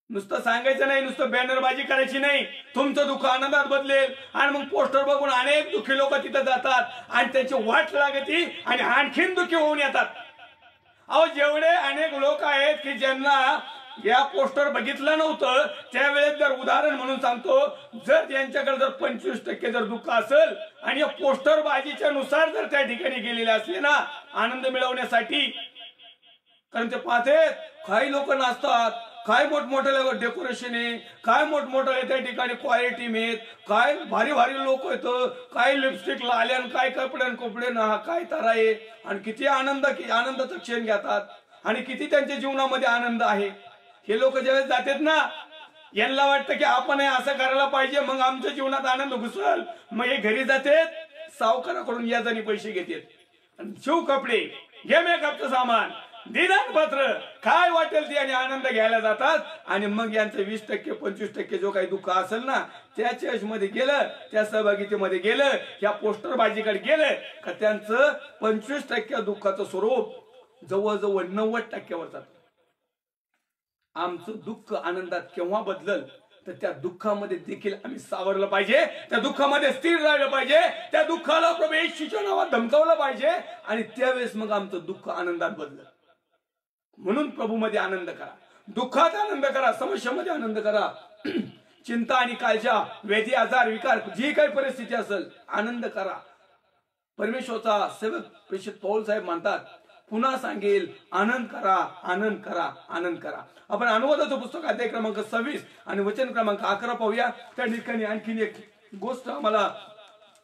नुसतं सांगायचं नाही, नुसतं बॅनरबाजी करायची नाही. तुमचं दुःख आनंदात बदलेल. आणि मग पोस्टर बघून अनेक दुःखी लोक तिथं जातात आणि त्यांची वाट लागते आणि आणखीन दुःखी होऊन येतात. अहो, जेवढे अनेक लोक आहेत की ज्यांना या पोस्टर बघितलं नव्हतं, त्यावेळेस जर उदाहरण म्हणून सांगतो, जर त्यांच्याकडे जर 25% जर दुःख असेल आणि या पोस्टर बाजीच्या नुसार जर त्या ठिकाणी गेलेले असले ना आनंद मिळवण्यासाठी, कारण ते पाहते काही लोक नाचतात, काय मोठमोठ्या डेकोरेशन आहे, काय मोठमोठ्या त्या ठिकाणी क्वालिटी आहेत, काय भारी भारी लोक आहेत, काय लिपस्टिक लाल्यान, काय कपडे ना काय तारा आहे, आणि किती आनंदाचा क्षण घेतात आणि किती त्यांच्या जीवनामध्ये आनंद आहे. हे लोक ज्यावेळेस जातात ना, यांना वाटतं की आपण असं करायला पाहिजे, मग आमच्या जीवनात आनंद घुसल. मग हे घरी जातात, सावकाराकडून याजानी पैसे घेतात आणि शिव कपडे, घे मेकअपचं सामान, दिनांपत्र, काय वाटेल ते आणि आनंद घ्यायला जातात. आणि मग यांचं 20% 25% जो काही दुःख असेल ना, त्या चर्च मध्ये गेलं, त्या सहभागितेमध्ये गेलं, या पोस्टर बाजीकडे गेलं का त्यांचं 25% दुःखाचं स्वरूप जवळजवळ 90% जातं. आमचं दुःख आनंदात केव्हा बदलल तर त्या दुःखामध्ये देखील आम्ही सावरलं पाहिजे, त्या दुःखामध्ये स्थिर राहिलं पाहिजे, त्या दुःखाला प्रभू येशूच्या नावात धमकावलं पाहिजे आणि त्यावेळेस मग आमचं दुःख आनंदात बदलल. म्हणून प्रभूमध्ये आनंद करा, दुःखात आनंद करा, समस्येमध्ये आनंद करा. चिंता आणि काळजा, व्याधी, आजार, विकार, जी काही परिस्थिती असेल, आनंद करा. परमेश्वरचा सेवक प्रेषित पौल साहेब म्हणतात, पुन्हा सांगेल, आनंद करा, आनंद करा, आनंद करा. आपण अनुवादाचं पुस्तक अध्याय क्रमांक 26 आणि वचन क्रमांक 11 पाहूया. त्या ठिकाणी आणखीन एक गोष्ट आम्हाला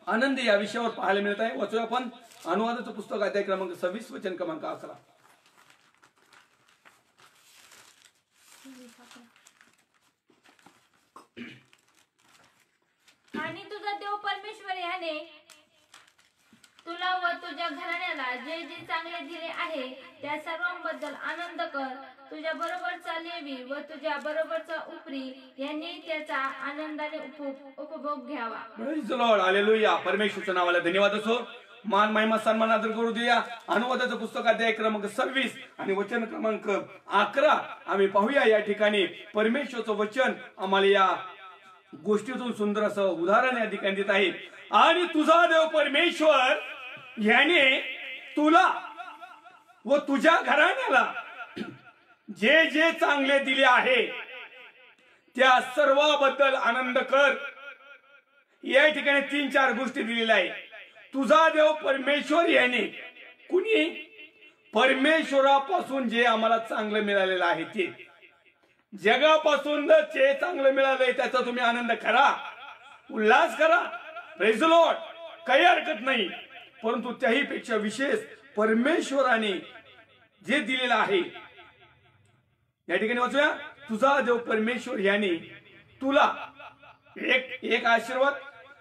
आनंद या विषयावर पाहायला मिळत आहे. वाचूया आपण अनुवादाचं पुस्तक अध्याय क्रमांक 26 वचन क्रमांक 11. आणि तुझा देव परमेश्वर याने तुला व तुझ्या घराण्याला जे जे चांगले दिले आहे त्या सर्वांबद्दल आनंद कर. तुझ्या बरोबरचा लेवी व तुझ्या बरोबरचा उपरी यांनी त्याचा आनंदाने उपभोग घ्यावा. Praise the Lord, hallelujah. परमेश्वराच्या नावाला धन्यवाद असो. मान महिमा सन्मान आदर करू देऊया. अनुवादाचं पुस्तक अध्याय क्रमांक 26 आणि वचन क्रमांक 11 आम्ही पाहूया. या ठिकाणी परमेश्वरचं वचन आम्हाला या गोष्टीतून सुंदर असं उदाहरण या ठिकाणी देत आहे. आणि तुझा देव परमेश्वर याने तुला व तुझ्या घराण्याला जे जे चांगले दिले आहे त्या सर्वाबद्दल आनंद कर. या ठिकाणी 3-4 गोष्टी दिलेल्या आहेत. तुझा देव परमेश्वर याने, कुणी? परमेश्वरापासून जे आम्हाला चांगलं मिळालेलं आहे ते. जगापासून जे चांगलं मिळालंय त्याचा तुम्ही आनंद करा, उल्हास करा, प्रेज द लॉर्ड, काही हरकत नाही. परंतु त्याही पेक्षा विशेष परमेश्वराने जे दिलेलं आहे, या ठिकाणी वाचूया, तुझा देव परमेश्वर याने तुला एक आशीर्वाद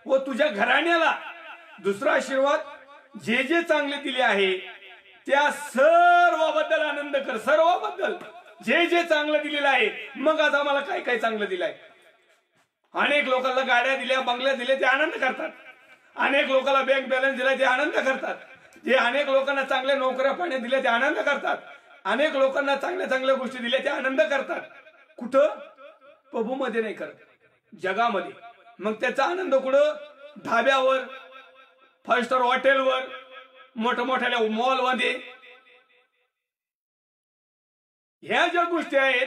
व तुझ्या घराण्याला दुसरा आशीर्वाद, जे जे चांगले दिले आहे त्या सर्वाबद्दल आनंद कर. सर्वाबद्दल जे जे चांगलं दिलेलं आहे. मग आज आम्हाला काय काय चांगलं दिलंय. अनेक लोकांना गाड्या दिल्या, बंगल्या दिले, ते आनंद करतात. अनेक लोकांना बँक बॅलन्स दिला, ते आनंद करतात. ते अनेक लोकांना चांगल्या नोकऱ्या पाण्या दिल्या, ते आनंद करतात. अनेक लोकांना चांगल्या चांगल्या गोष्टी दिल्या, ते आनंद करतात. कुठं? प्रभूमध्ये नाही करत, जगामध्ये. मग त्याचा आनंद कुठं? धाब्यावर, 5 स्टार हॉटेलवर, मोठमोठ्या मॉल मध्ये. ह्या ज्या गोष्टी आहेत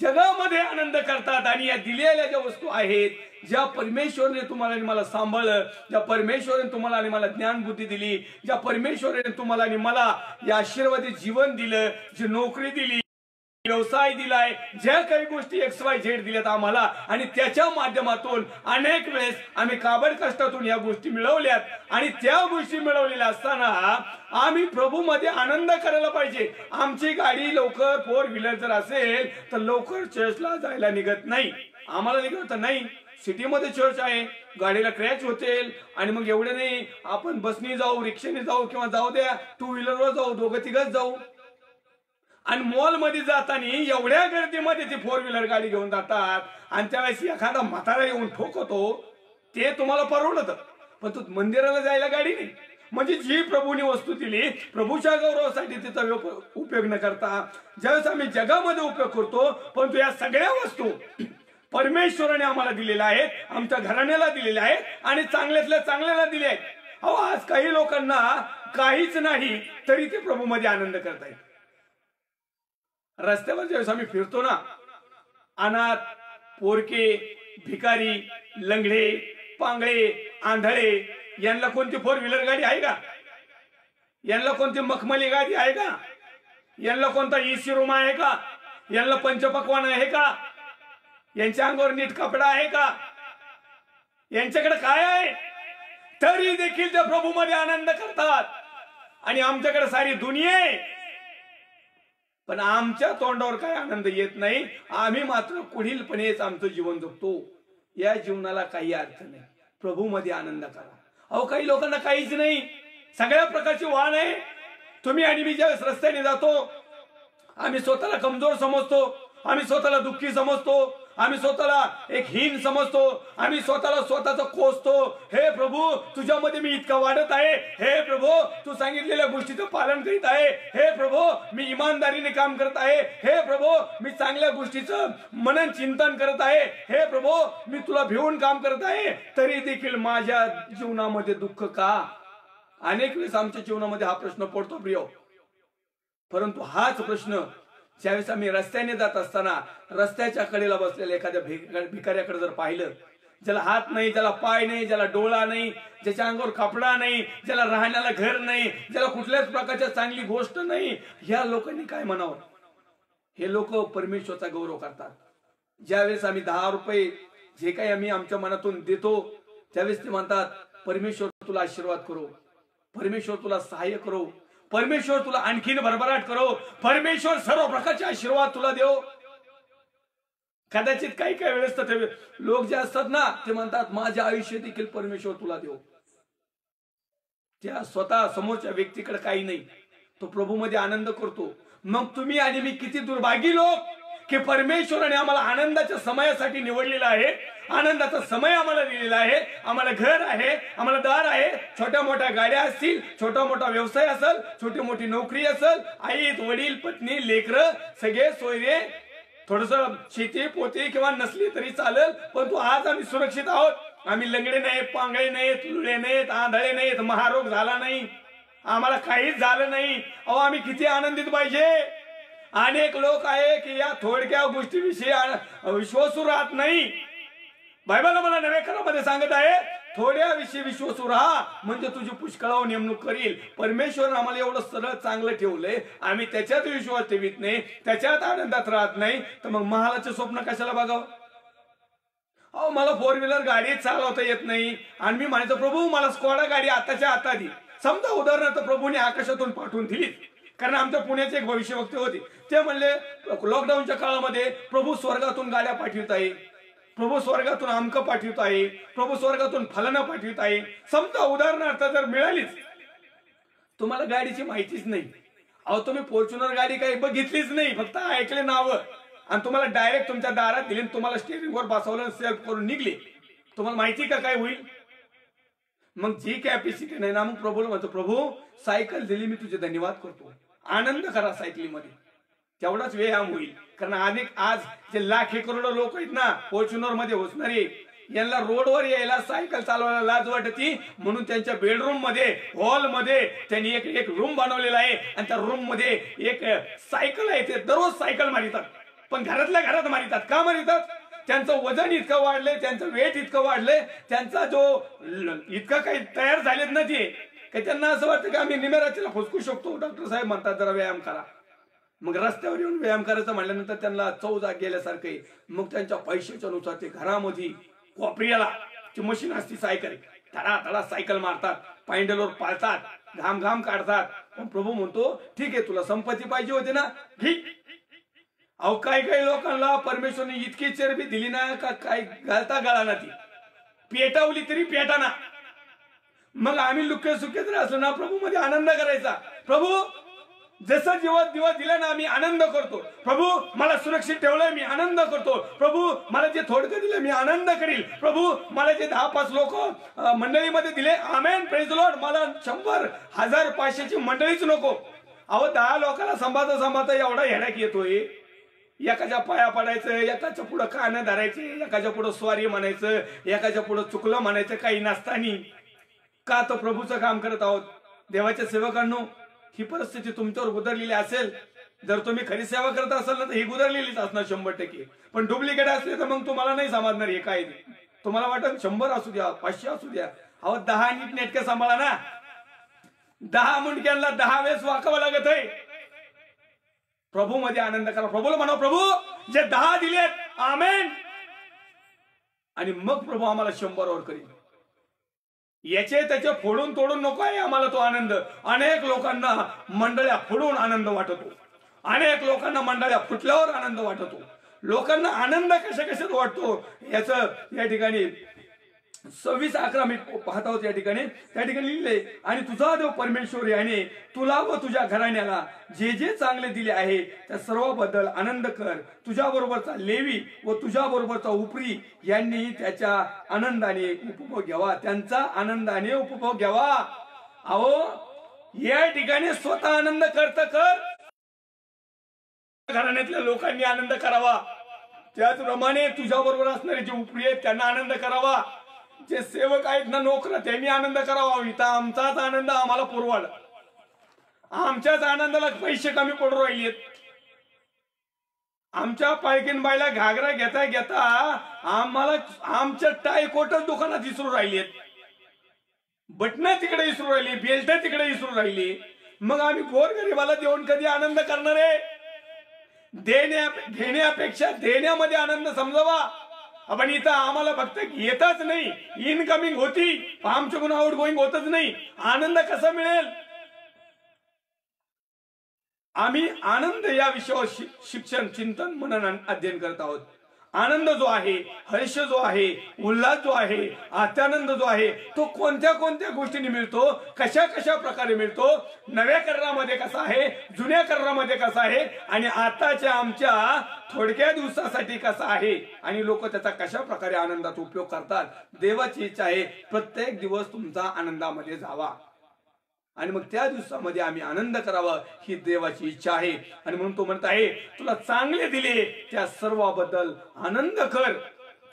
जगामध्ये आनंद करतात. आणि या दिलेल्या ज्या वस्तू आहेत, ज्या परमेश्वराने तुम्हाला आणि मला सांभाळलं, ज्या परमेश्वराने तुम्हाला आणि मला ज्ञान बुद्धी दिली, ज्या परमेश्वराने तुम्हाला आणि मला या आशीर्वादी जीवन दिलं, जी नोकरी दिली, व्यवसाय दिलाय, ज्या काही गोष्टी XYZ दिल्यात आम्हाला, आणि त्याच्या माध्यमातून अनेक वेळेस आम्ही काबड कष्टातून या गोष्टी मिळवल्यात. आणि त्या गोष्टी मिळवलेल्या असताना आम्ही प्रभूमध्ये आनंद करायला पाहिजे. आमची गाडी लवकर 4 व्हीलर जर असेल तर लवकर चर्चला जायला निघत नाही. आम्हाला निघत नाही. सिटीमध्ये चर्च आहे, गाडीला क्रॅच होतील, आणि मग एवढे नाही आपण बसनी जाऊ, रिक्षाने जाऊ, किंवा जाऊ द्या 2 व्हीलरवर जाऊ, 2-3 जाऊ. आणि मॉल मध्ये जाताना एवढ्या गर्दीमध्ये ती 4 व्हीलर गाडी घेऊन जातात, आणि त्यावेळेस एखादा म्हातारा येऊन ठोकतो, ते तुम्हाला परवडत. पण तू मंदिराला जायला गाडी नाही. म्हणजे जी प्रभूने वस्तू दिली, प्रभूच्या गौरवासाठी तिचा उपयोग न करता ज्यावेळेस आम्ही जगामध्ये उपयोग करतो, परंतु या सगळ्या वस्तू परमेश्वराने आम्हाला दिलेल्या आहेत, आमच्या घराण्याला दिलेल्या आहेत, आणि चांगल्यातल्या चांगल्याला दिले आहेत. अहो, आज काही लोकांना काहीच नाही तरी ते प्रभूमध्ये आनंद करतायत. रस्त्यावर ज्यावेळेस आम्ही फिरतो ना, अनाथ, पोरके, भिकारी, लंगडे, पांगळे, आंधळे, यांना कोणती 4 व्हीलर गाडी आहे का? यांना कोणती मखमली गाडी आहे का? यांना कोणता एसी रूम आहे का? यांना पंचपक्वान आहे का? यांच्या अंगावर नीट कपडा आहे का? यांच्याकडे काय आहे? तरी देखील ते प्रभूमध्ये आनंद करतात. आणि आमच्याकडे सारी दुनिया आहे, पण आमच्या तोंडावर काय आनंद येत नाही. आम्ही मात्र कुढीलपणेच आमचं जीवन जगतो. या जीवनाला काही अर्थ नाही. प्रभूमध्ये आनंद करा. अहो, काही लोकांना काहीच नाही, सगळ्या प्रकारची वाहन आहे. तुम्ही आणि मी ज्यावेळेस रस्त्याने जातो, आम्ही स्वतःला कमजोर समजतो, आम्ही स्वतःला दुःखी समजतो, आम्ही स्वतःला एक हीन समजतो, आम्ही स्वतःला स्वतःच कोसतो. हे प्रभू, तुझ्यामध्ये मी इतका वाढत आहे. हे प्रभू, तू सांगितलेल्या गोष्टीचं पालन करीत आहे. हे प्रभू, मी इमानदारीने काम करत आहे. हे प्रभू, मी चांगल्या गोष्टीचं मनन चिंतन करत आहे. हे प्रभू, मी तुला भिवून काम करत आहे. तरी देखील माझ्या जीवनामध्ये दुःख का? अनेक वेळेस आमच्या जीवनामध्ये हा प्रश्न पडतो प्रिय. परंतु हाच प्रश्न ज्यावेळेस आम्ही रस्त्याने जात असताना रस्त्याच्या कडेला बसलेल्या एखाद्या भिकाऱ्याकडे जर पाहिलं, ज्याला हात नाही, ज्याला पाय नाही, ज्याला डोळा नाही, ज्याच्या अंगावर कपडा नाही, ज्याला राहण्याला घर नाही, ज्याला कुठल्याच प्रकारच्या चांगली गोष्ट नाही, ह्या लोकांनी काय म्हणावं? हे लोक परमेश्वराचा गौरव करतात. ज्यावेळेस आम्ही 10 रुपये जे काही आम्ही आमच्या मनातून देतो, त्यावेळेस ते म्हणतात, परमेश्वर तुला आशीर्वाद करो, परमेश्वर तुला सहाय्य करो, परमेश्वर तुला आणखीन भरभराट करो, परमेश्वर सर्व प्रकारचे आशीर्वाद तुला देव. कदाचित काही काही वेळेस तर लोक जे असतात ना, ते म्हणतात माझे आयुष्य देखील परमेश्वर तुला देव. त्या स्वतः समोरच्या व्यक्तीकडे काही नाही, तो प्रभूमध्ये आनंद करतो. मग तुम्ही आणि मी किती दुर्भागी लोक की परमेश्वराने आम्हाला आनंदाच्या समयासाठी निवडलेला आहे. आनंदाचा समय आम्हाला दिलेला आहे. आम्हाला घर आहे, आम्हाला दार आहे, छोट्या मोठ्या गाड्या असतील, छोटा मोठा व्यवसाय असेल, छोटी मोठी नोकरी असेल, आई वडील पत्नी लेकरं सगळे सोयरे, थोडस शेती पोती किंवा नसली तरी चालेल, परंतु आज आम्ही सुरक्षित आहोत. आम्ही लंगडे नाहीत, पांगळे नाहीत, लुळे नाहीत, आंधळे नाहीत, महारोग झाला नाही, आम्हाला काहीच झालं नाही. अहो, आम्ही किती आनंदित पाहिजे. अनेक लोक आहे की या थोडक्या गोष्टीविषयी विश्वासू राहत नाही. बायबल मला नव्या करामध्ये सांगत आहे, थोड्याविषयी विश्वासू राहा म्हणजे तुझी पुष्कळावर नेमणूक करील. परमेश्वर आम्हाला एवढं सरळ चांगलं ठेवलंय, आम्ही त्याच्यात विश्वास ठेवीत नाही, त्याच्यात आनंदात राहत नाही, तर मग महालाचे स्वप्न कशाला बघावं? अहो, मला 4 व्हीलर गाडी चालवता येत नाही आणि मी म्हणायचं प्रभू मला स्कॉडा गाडी आताच्या आता दे. समजा उदाहरणार्थ प्रभूने आकाशातून पाठवून दिली, कारण आमच्या पुण्याचे एक भविष्यवक्ते होते, ते म्हणले लॉकडाऊनच्या काळामध्ये प्रभू स्वर्गातून गाड्या पाठवित आहे, प्रभू स्वर्गातून आमक पाठवित आहे, प्रभू स्वर्गातून फलनं पाठवित आहे. समजा उदाहरणार्थ जर मिळालीच, तुम्हाला गाडीची माहितीच नाही, अहो तुम्ही फॉर्च्युनर गाडी काही बघितलीच नाही, फक्त ऐकले नावं, आणि तुम्हाला डायरेक्ट तुमच्या दारात दिली, तुम्हाला स्टेअरिंगवर बसवलं, सेल्फ करून निघले, तुम्हाला माहिती का काय होईल? मग जी कॅपॅसिटी नाही ना, मग प्रभूला म्हणतो प्रभू सायकल दिली मी तुझे धन्यवाद करतो, आनंद करा सायकलीमध्ये, तेवढाच व्यायाम होईल. कारण आज जे लाख करोड लोक आहेत ना फॉर्च्युनर मध्ये बसणारे, यांना रोडवर यायला सायकल चालवायला लाज वाटती, म्हणून त्यांच्या बेडरूम मध्ये हॉल मध्ये त्यांनी एक रूम बनवलेला आहे, आणि त्या रूम मध्ये एक सायकल आहे, ते दररोज सायकल मारितात, पण घरातल्या घरात मारितात. का मारितात? त्यांचं वजन इतकं वाढलंय, त्यांचं वेट इतकं वाढलंय, त्यांचा जो इतकं काही तयार झालेत ना ते, की त्यांना असं वाटतं की आम्ही निमेराचीला फुसकू शकतो. डॉक्टर साहेब म्हणतात जरा व्यायाम करा. मग रस्त्यावर येऊन व्यायाम करायचं म्हणल्यानंतर त्यांना चौजाग गेल्यासारखं आहे. मग त्यांच्या पैशाच्या नुसार ते घरामध्ये कोपऱ्याला ती मशीन असती सायकल, धडा धडा सायकल मारतात, पायंडलवर पाळतात, घाम घाम काढतात. पण प्रभू म्हणतो ठीक आहे, तुला संपत्ती पाहिजे होती ना, घे. अहो काही लोकांना परमेश्वरने इतकी चरबी दिली ना का काय घालता गळाना, ती पेटावली तरी पेटाना. मग आम्ही लुके सुके जर असलो ना, प्रभू मध्ये आनंद करायचा. प्रभू जसं दिवस दिला ना आम्ही आनंद करतो. प्रभू मला सुरक्षित ठेवलंय मी आनंद करतो. प्रभू मला जे थोडकं दिलं मी आनंद करील. प्रभू मला जे 10-5 लोक मंडळीमध्ये दिले, आमेन प्रेज द लॉर्ड, मला 100, 1000, 500ची मंडळीच नको. अहो 10 लोकांना सांभाळता एवढा हेडाक येतोय. एकाच्या पाया पडायचं, एकाच्या पुढं कान धरायचे, एकाच्या पुढं स्वारी म्हणायचं, एकाच्या पुढं चुकलं म्हणायचं, काही नसतानी. का तर प्रभूचं काम करत आहोत. देवाच्या सेवकांनो, ही परिस्थिती तुमच्यावर गुदरलेली असेल, जर तुम्ही खरी सेवा करत असाल ना तर ही गुदरलेलीच असणार 100%. पण डुप्लिकेट असले तर मग तुम्हाला नाही समजणार हे काय. तुम्हाला वाटत 100 असू द्या, 500 असू द्या. अहो 10 नीट नेटके सांभाळा ना. 10 मुंडक्यांना 10 वेळेस वाकावं लागत आहे. प्रभू मध्ये आनंद करा. प्रभूला म्हणा प्रभू जे 10 दिलेत आमेन, आणि मग प्रभू आम्हाला 100 करील. याचे त्याचे फोडून तोडून नको आहे आम्हाला तो आनंद. अनेक लोकांना मंडळ्या फोडून आनंद वाटतो, अनेक लोकांना मंडळ्या फुटल्यावर आनंद वाटतो. लोकांना आनंद कशात वाटतो याचं या ठिकाणी 26-11 मी पाहत आहोत. या ठिकाणी लिहिलंय, आणि तुझा देव परमेश्वर याने तुला व तुझ्या घराण्याला जे जे चांगले दिले आहे त्या सर्वाबद्दल आनंद कर. तुझ्या बरोबरचा लेवी व तुझ्या बरोबरचा उपरी यांनी त्याच्या आनंदाने उपभोग घ्यावा, त्यांचा आनंदाने उपभोग घ्यावा. अहो या ठिकाणी स्वतः आनंद कर, घराण्यातल्या लोकांनी आनंद करावा. त्याचप्रमाणे तुझ्या बरोबर असणारे जे उपरी आहेत त्यांना आनंद करावा. जे सेवक आहेत ना नोकर, त्यांनी आनंद करावा. इथं आमचाच आनंद आम्हाला पुरवाल, आमच्याच आनंदाला पैसे कमी पडू राहिलेत. आमच्या पायकीन बायला घागरा घेता आम्हाला आमच्या टायकोटच दुकानात विसरू राहिलेत, बटणं तिकडे विसरू राहिली, बेल्ट तिकडे विसरू राहिली. मग आम्ही गोरगरिबाला देऊन कधी आनंद करणार आहे? घेण्यापेक्षा देण्यामध्ये आनंद समजावा. आपण इथं आम्हाला फक्त येतच नाही, इनकमिंग होती, आमच्याकडून आउट गोईंग होतच नाही. आनंद कसा मिळेल? आम्ही आनंद या विषयावर शिक्षण, चिंतन, मनन, अध्ययन करत आहोत. आनंद जो आहे, हर्ष जो आहे, उल्हास जो आहे, आत्यानंद जो आहे, तो कोणत्या कोणत्या गोष्टींनी मिळतो, कशा प्रकारे मिळतो, नव्या कर्रामध्ये कसा आहे, जुन्या कर्रामध्ये कसा आहे, आणि आताच्या आमच्या थोडक्या दिवसासाठी कसा आहे, आणि लोक त्याचा कशा प्रकारे आनंदात उपयोग करतात. देवाची इच्छा आहे प्रत्येक दिवस तुमचा आनंदामध्ये जावा, आणि मग त्या दिवसामध्ये आम्ही आनंद करावा, ही देवाची इच्छा आहे. आणि म्हणून तो म्हणत आहे तुला चांगले दिले त्या सर्वाबद्दल आनंद कर.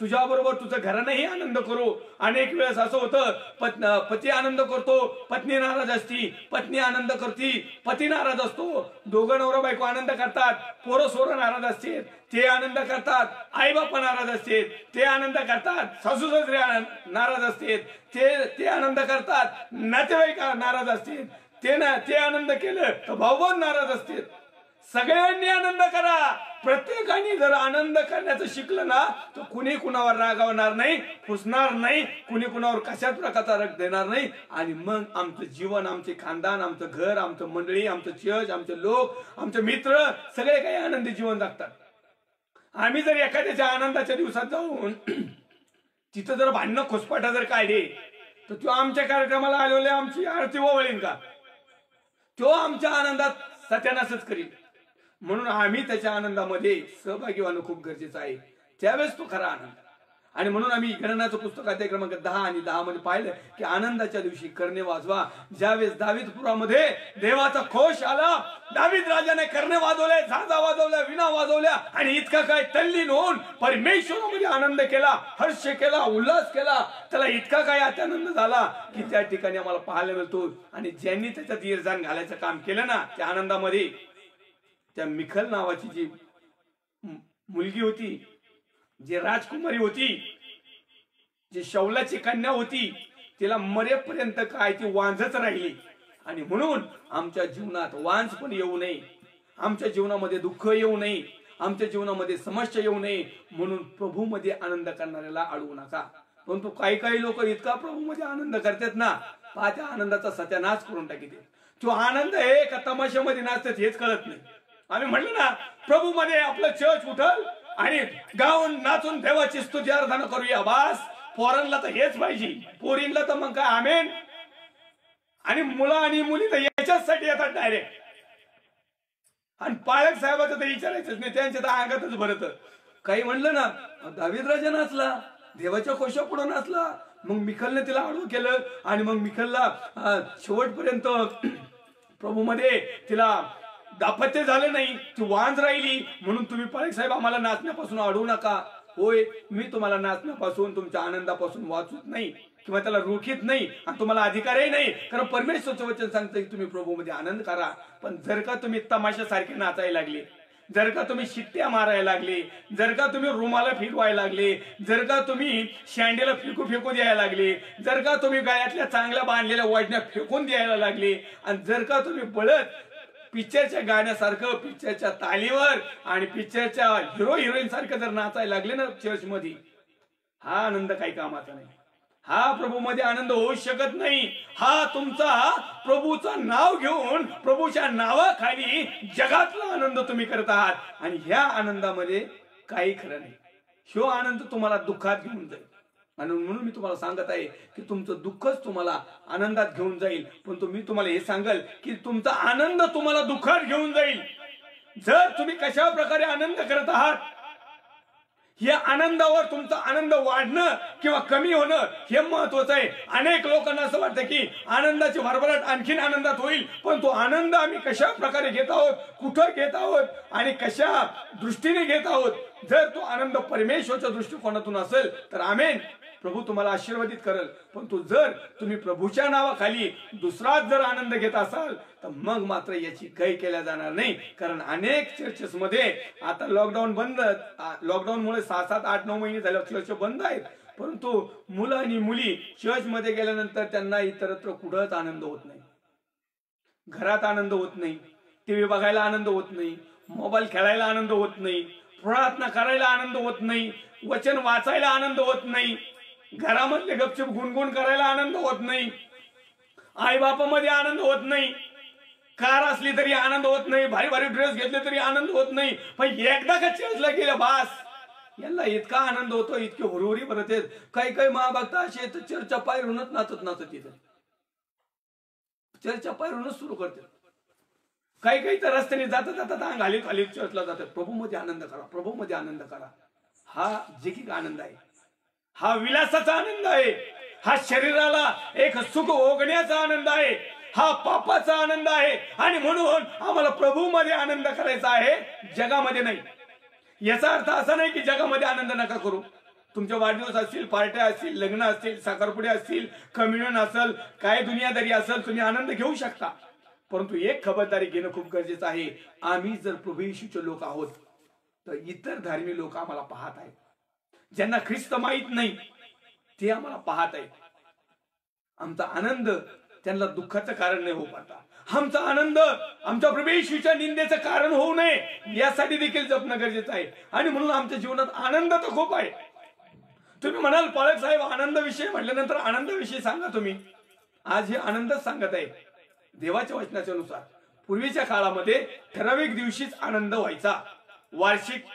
तुझ्या बरोबर तुझं घरानेही आनंद करू. अनेक वेळेस असं होतं, पती आनंद करतो, पत्नी नाराज असती, पत्नी आनंद करती, पती नाराज असतो, दोघं नवरा बायको आनंद करतात, पोरं सोरं नाराज असते ते आनंद करतात, आई बापा नाराज असते ते आनंद करतात, सासू सासरे नाराज असते ते आनंद करतात, नातेवाईक नाराज असते ते आनंद केलं तर भाऊ नाराज असते. सगळ्यांनी आनंद करा. प्रत्येकाने जर आनंद करण्याचं शिकलं ना तर कुणी कुणावर रागावणार नाही, फुसणार नाही, कुणी कुणावर कशाच प्रकारचा राग देणार नाही. आणि मग आमचं जीवन, आमचे खानदान, आमचं घर, आमचं मंडळी, आमचं चर्च, आमचे लोक, आमचे मित्र सगळे काही आनंदी जीवन जगतात. आम्ही जर एखाद्याच्या आनंदाच्या दिवसात जाऊन तिथं जर भांडणं खोसपाटा जर काढले तर तो आमच्या कार्यक्रमाला आलेले आमची आरती ओवळीन का? तो आमच्या आनंदात सत्यानाशच करील. म्हणून आम्ही त्याच्या आनंदामध्ये सहभागी होणं खूप गरजेचं आहे. त्यावेळेस तो खरा आनंद. आणि म्हणून आम्ही गणनाचं पुस्तक अध्याय क्रमांक 10 आणि 10 मध्ये पाहिलं की आनंदाच्या दिवशी करणे वाजवा. ज्यावेळेस दावीदपुरामध्ये देवाचा खोश आला, दावीद राजाने करणे वाजवले, झाजा वाजवल्या, विणा वाजवल्या आणि इतका काय तल्लीन होऊन परमेश्वरामध्ये आनंद केला, हर्ष केला, उल्हास केला. त्याला इतका काय आनंद झाला की त्या ठिकाणी आम्हाला पाहायला मिळतो. आणि ज्यांनी त्याच्यात इरजान घालायचं काम केलं ना त्या आनंदामध्ये, त्या मिखल नावाची जी मुलगी होती, जी राजकुमारी होती, जी शौलाची कन्या होती, तिला मरेपर्यंत काय ती वांझच राहिली. आणि म्हणून आमच्या जीवनात वांझ पण येऊ नये, आमच्या जीवनामध्ये दुःख येऊ नये, आमच्या जीवनामध्ये समस्या येऊ नये. म्हणून प्रभूमध्ये आनंद करणाऱ्याला अडवू नका. परंतु काही लोक इतका प्रभूमध्ये आनंद करतात ना, त्या आनंदाचा सत्यानाश करून टाकते. तो आनंद आहे का तमाशामध्ये नाचतात हेच कळत नाही. आम्ही म्हणलं ना प्रभू मध्ये आपलं चर्च उठल आणि गाऊन नाचून देवाची स्तुती आराधना करूया. बास, पोरांना तर हेच पाहिजे, पोरींना तर मग काय आमेन. आणि मुलं आणि मुली तर याच्याचसाठी येतात डायरेक्ट. आणि पाळक साहेबाचं तर विचारायचंच नाही, त्यांच्या तर अंगातच भरत. काही म्हणलं ना दावीद राजा नाचला, देवाच्या कोशा पुढे नाचला, मग मिखलने तिला आडवं केलं आणि मग मिखलला शेवटपर्यंत प्रभूमध्ये तिला दापत्य झालं नाही, ती वांझ राहिली. म्हणून तुम्ही पाळक साहेब आम्हाला नाचण्यापासून अडवू नका. होय, मी तुम्हाला नाचण्यापासून, तुमच्या आनंदापासून वाचूत नाही किंवा त्याला रोखीत नाही आणि तुम्हाला अधिकारही नाही. कारण परमेश्वरचं वचन सांगतं की तुम्ही प्रभूमध्ये आनंद करा. पण जर का तुम्ही तमाशासारखे नाचायला लागले, जर का तुम्ही शिट्ट्या मारायला लागले, जर का तुम्ही रुमाला फिरवायला लागले, जर का तुम्ही शँडेला फेकू द्यायला लागले, जर का तुम्ही गळ्यातल्या चांगल्या बांधलेल्या वाजण्या फेकून द्यायला लागले, आणि जर का तुम्ही बळत पिक्चरच्या गाण्यासारखं, पिक्चरच्या तालीवर आणि पिक्चरच्या हिरो हिरोईन सारखं जर नाचायला लागले ना चर्च मध्ये, हा आनंद काही कामाचा नाही. हा प्रभूमध्ये आनंद होऊ शकत नाही. हा तुमचा प्रभूचं नाव घेऊन प्रभूच्या नावाखाली जगातला आनंद तुम्ही करत आहात. आणि ह्या आनंदामध्ये काही खरं नाही. ह्यो आनंद तुम्हाला दुःखात घेऊन जाईल. आणि म्हणून मी तुम्हाला सांगत आहे की तुमचं दुःखच तुम्हाला आनंदात घेऊन जाईल. पण मी तुम्हाला हे सांगेल की तुमचा आनंद तुम्हाला दुःखात घेऊन जाईल. जर तुम्ही कशा प्रकारे आनंद करत आहात, या आनंदावर तुमचा आनंद वाढणं किंवा कमी होणं हे महत्वाचं आहे. अनेक लोकांना असं वाटतं की आनंदाची भरभराट आणखीन आनंदात होईल, पण तो आनंद आम्ही कशा प्रकारे घेत आहोत, कुठं घेत आहोत आणि कशा दृष्टीने घेत आहोत. जर तो आनंद परमेश्वरच्या दृष्टिकोनातून असेल तर आमेन, प्रभू तुम्हाला आशीर्वादित करेल. पण जर तुम्ही प्रभूच्या नावाखाली दुसराच जर आनंद घेत असाल तर मग मात्र याची काही केल्या जाणार नाही. कारण अनेक चर्चेस मध्ये आता लॉकडाऊन बंद, लॉकडाऊनमुळे 6, 7, 8, 9 महिने झाले चर्च बंद आहेत. परंतु मुलं आणि मुली चर्च मध्ये गेल्यानंतर त्यांना इतरत्र कुठंच आनंद होत नाही. घरात आनंद होत नाही, टीव्ही बघायला आनंद होत नाही, मोबाईल खेळायला आनंद होत नाही, प्रार्थना करायला आनंद होत नाही, वचन वाचायला आनंद होत नाही, घरामधले गपचूप गुणगुण करायला आनंद होत नाही, आई बापामध्ये आनंद होत नाही, कार असली तरी आनंद होत नाही, भारी भारी ड्रेस घेतले तरी आनंद होत नाही. पण एकदा का चर्चला गेलं बास, यांना इतका आनंद होतो, इतके हुरहुरी भरत आहेत. काही महाभक्त असे तर चर्चच्या पायरूनच नाचत येतात, चर्चच्या पायरूनच सुरू करतात. काही तर रस्त्याने जातात अंग खाली खाली चर्चला जातात. प्रभूमध्ये आनंद करा, प्रभूमध्ये आनंद करा. हा जैकिक आनंद आहे, हा विलासाचा आनंद आहे, हा शरीराला एक सुख ओगण्याचा आनंद आहे, हा पापाचा आनंद आहे. आणि म्हणून आम्हाला प्रभूमध्ये आनंद करायचा आहे, जगामध्ये नाही. याचा अर्थ असा नाही की जगामध्ये आनंद नका करू. तुमचे वाढदिवस असतील, पार्ट्या असतील, लग्न असतील, साखरपुडे असतील, कम्युनियन असेल, काय दुनियादारी असेल, तुम्ही आनंद घेऊ शकता. परंतु एक खबरदारी घेणं खूप गरजेचं आहे. आम्ही जर प्रभू येशूचे लोक आहोत तर इतर धार्मिक लोक आम्हाला पाहत आहेत. ज्यांना ख्रिस्त माहित नाही ते आम्हाला पाहत आहेत. आमचा आनंद त्यांना दुःखाचं कारण नाही होऊ पाहता. आमचा आनंद आमच्या प्रभू येशूच्या निंदेचं कारण होऊ नये यासाठी देखील जपणं गरजेचं आहे. आणि म्हणून आमच्या जीवनात आनंद तर खूप आहे. तुम्ही म्हणाल पाळक साहेब आनंद विषय म्हटल्यानंतर आनंद विषय सांगा तुम्ही. आज हे आनंदच सांगत आहे. देवाच्या वचनाच्या नुसार पूर्वीच्या काळामध्ये ठराविक दिवशीच आनंद व्हायचा. वार्षिक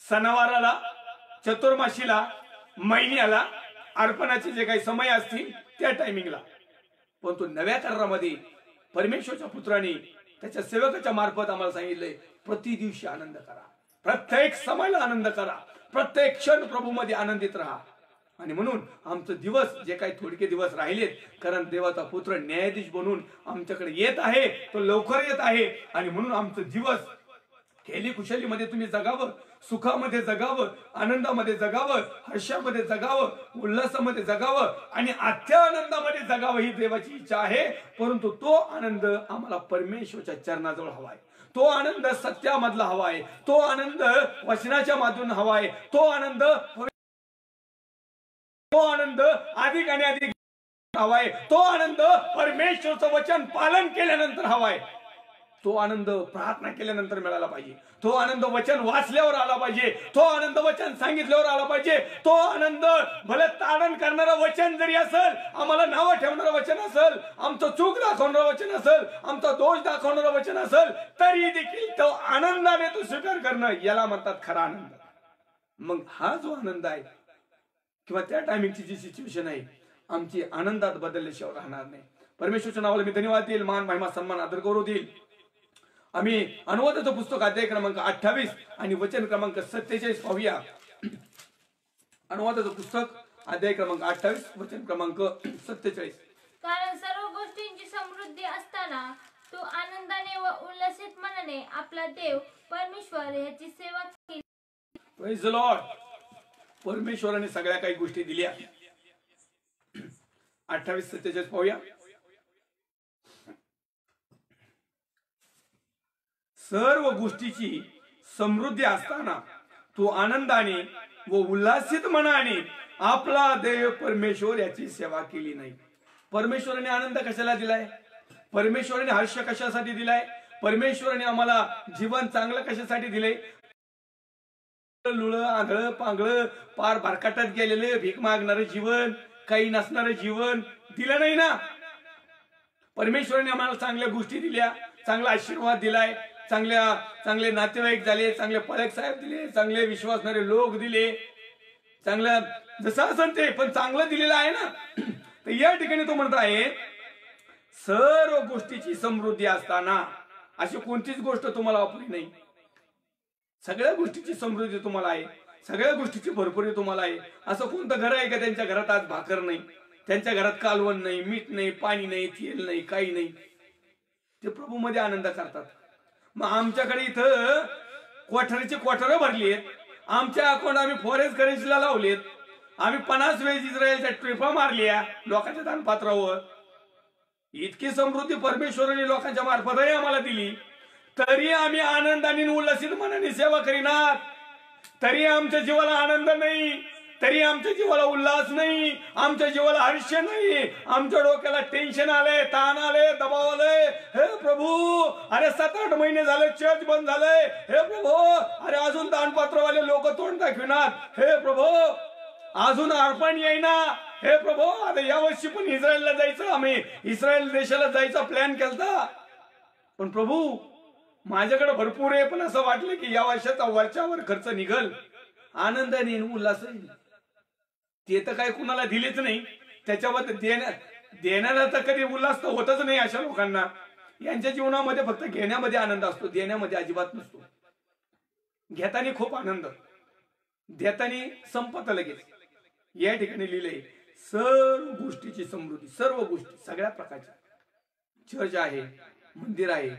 सणावाराला, चतुर्माशीला, महिन्याला, अर्पणाचे जे काही समय असतील त्या टायमिंगला. परंतु नव्या करारामध्ये परमेश्वरच्या पुत्राने त्याच्या सेवकाच्या मार्फत आम्हाला सांगितलंय प्रति दिवशी आनंद करा, प्रत्येक समयाला आनंद करा, प्रत्येक क्षण प्रभूमध्ये आनंदित राहा. आणि म्हणून आमचं दिवस जे काही थोडके दिवस राहिलेत, कारण देवाचा पुत्र न्यायाधीश बनून आमच्याकडे येत आहे, तो लवकर येत आहे. आणि म्हणून आमचं दिवस खेली खुशालीमध्ये तुम्ही जगावं, सुखामध्ये जगावं, आनंदामध्ये जगावं, हर्षामध्ये जगावं, उल्हासामध्ये जगावं आणि आजच्या आनंदामध्ये जगावं ही देवाची इच्छा आहे. परंतु तो आनंद आम्हाला परमेश्वरच्या चरणाजवळ हवाय. तो आनंद सत्यामधला हवा आहे. तो आनंद वचनाच्या माध्यमातून हवा आहे. तो आनंद अधिक आणि अधिक हवाय. तो आनंद परमेश्वरचं वचन पालन केल्यानंतर हवाय. तो आनंद प्रार्थना केल्यानंतर मिळाला पाहिजे. तो आनंद वचन वाचल्यावर आला पाहिजे. तो आनंद वचन सांगितल्यावर आला पाहिजे. तो आनंद भले ताडण करणारं वचन जरी असेल, आम्हाला नावं ठेवणारं वचन असेल, आमचं चूक दाखवणारं वचन असेल, आमचा दोष दाखवणारं वचन असेल, तरी देखील तो आनंदाने तो स्वीकार करणं याला म्हणतात खरा आनंद. मग हा जो आनंद आहे किंवा त्या टायमिंगची जी सिच्युएशन आहे आमची आनंदात बदलल्याशिवाय राहणार नाही. परमेश्वरच्या नावाला मी धन्यवाद देईल, मान महिमा सन्मान आदर गौरव देईल. आम्ही अनुवादाचं पुस्तक अध्याय क्रमांक 28 आणि वचन क्रमांक 47 पाहूया. अनुवादाचं पुस्तक अध्याय क्रमांक 28 वचन क्रमांक 47. कारण सर्व गोष्टींची समृद्धी असताना तू आनंदाने व उल्हासित मनाने आपला देव परमेश्वर याची सेवा केली. Praise the Lord. परमेश्वराने सगळ्या काही गोष्टी दिल्या. 28:47 पाहूया. सर्व गोष्टीची समृद्धी असताना तू आनंदाने व उल्हासित मनाने आपला देव परमेश्वर याची सेवा केली नाही. परमेश्वराने आनंद कशाला दिलाय? परमेश्वराने हर्ष कशासाठी दिलाय? परमेश्वराने आम्हाला जीवन चांगलं कशासाठी दिले? लुळ आंधळ पांगळ पार भरकाटात गेलेले भीक मागणारं जीवन, काही नसणारं जीवन दिलं नाही ना. परमेश्वराने आम्हाला चांगल्या गोष्टी दिल्या, चांगला आशीर्वाद दिलाय, चांगले नातेवाईक झाले, चांगले पालक साहेब दिले, चांगले विश्वासणारे लोक दिले, चांगलं जसं असं ते पण चांगलं दिलेलं आहे ना. तर या ठिकाणी तो म्हणत आहे सर्व गोष्टीची समृद्धी असताना अशी कोणतीच गोष्ट तुम्हाला अपुरी नाही. सगळ्या गोष्टीची समृद्धी तुम्हाला आहे, सगळ्या गोष्टीची भरपुरी तुम्हाला आहे. असं कोणतं घर आहे का त्यांच्या घरात आज भाकर नाही, त्यांच्या घरात कालवण नाही, मीठ नाही, पाणी नाही, तेल नाही, काही नाही. ते प्रभू मध्ये आनंद करतात. मग आमच्याकडे इथं क्वार्टरची क्वार्टर भरली आहेत. आमच्या अकाउंट आम्ही फॉरेस्ट करेन्सीला लावलेत. आम्ही 50 वेळेस इस्रायलच्या ट्रिपा मारल्या लोकांच्या दानपात्रावर. इतकी समृद्धी परमेश्वराने लोकांच्या मार्फतही आम्हाला दिली, तरी आम्ही आनंदाने उल्हासित मनाने सेवा करीनात. तरी आमच्या जीवाला आनंद नाही, तरी आमच्या जीवाला उल्हास नाही, आमच्या जीवाला हर्ष नाही. आमच्या डोक्याला टेन्शन आले, ताण आले, दबाव आले. हे प्रभू, अरे 7-8 महिने झाले चर्च बंद झालंय. हे प्रभू, अरे अजून दानपात्रवाले लोक तोंड दाखविनात. हे प्रभू, अजून अर्पण येईना. हे प्रभू, आता यावर्षी पण इस्रायलला जायचं, आम्ही इस्रायल देशाला जायचा प्लॅन केलता. पण प्रभू माझ्याकडे भरपूर आहे, पण असं वाटलं की या वर्षाचा वरच्यावर खर्च निघल, आनंदाने उल्हास. ते तर काय कुणाला दिलेच नाही. त्याच्यावर देण्याला तर कधी उल्हास तर होतच नाही. अशा लोकांना यांच्या जीवनामध्ये फक्त घेण्यामध्ये आनंद असतो, देण्यामध्ये अजिबात नसतो. घेताना खूप आनंद, देताना संपत लगेच. या ठिकाणी लिहिलंय सर्व गोष्टीची समृद्धी, सर्व गोष्टी सगळ्या प्रकारच्या. चर्च आहे, मंदिर आहे,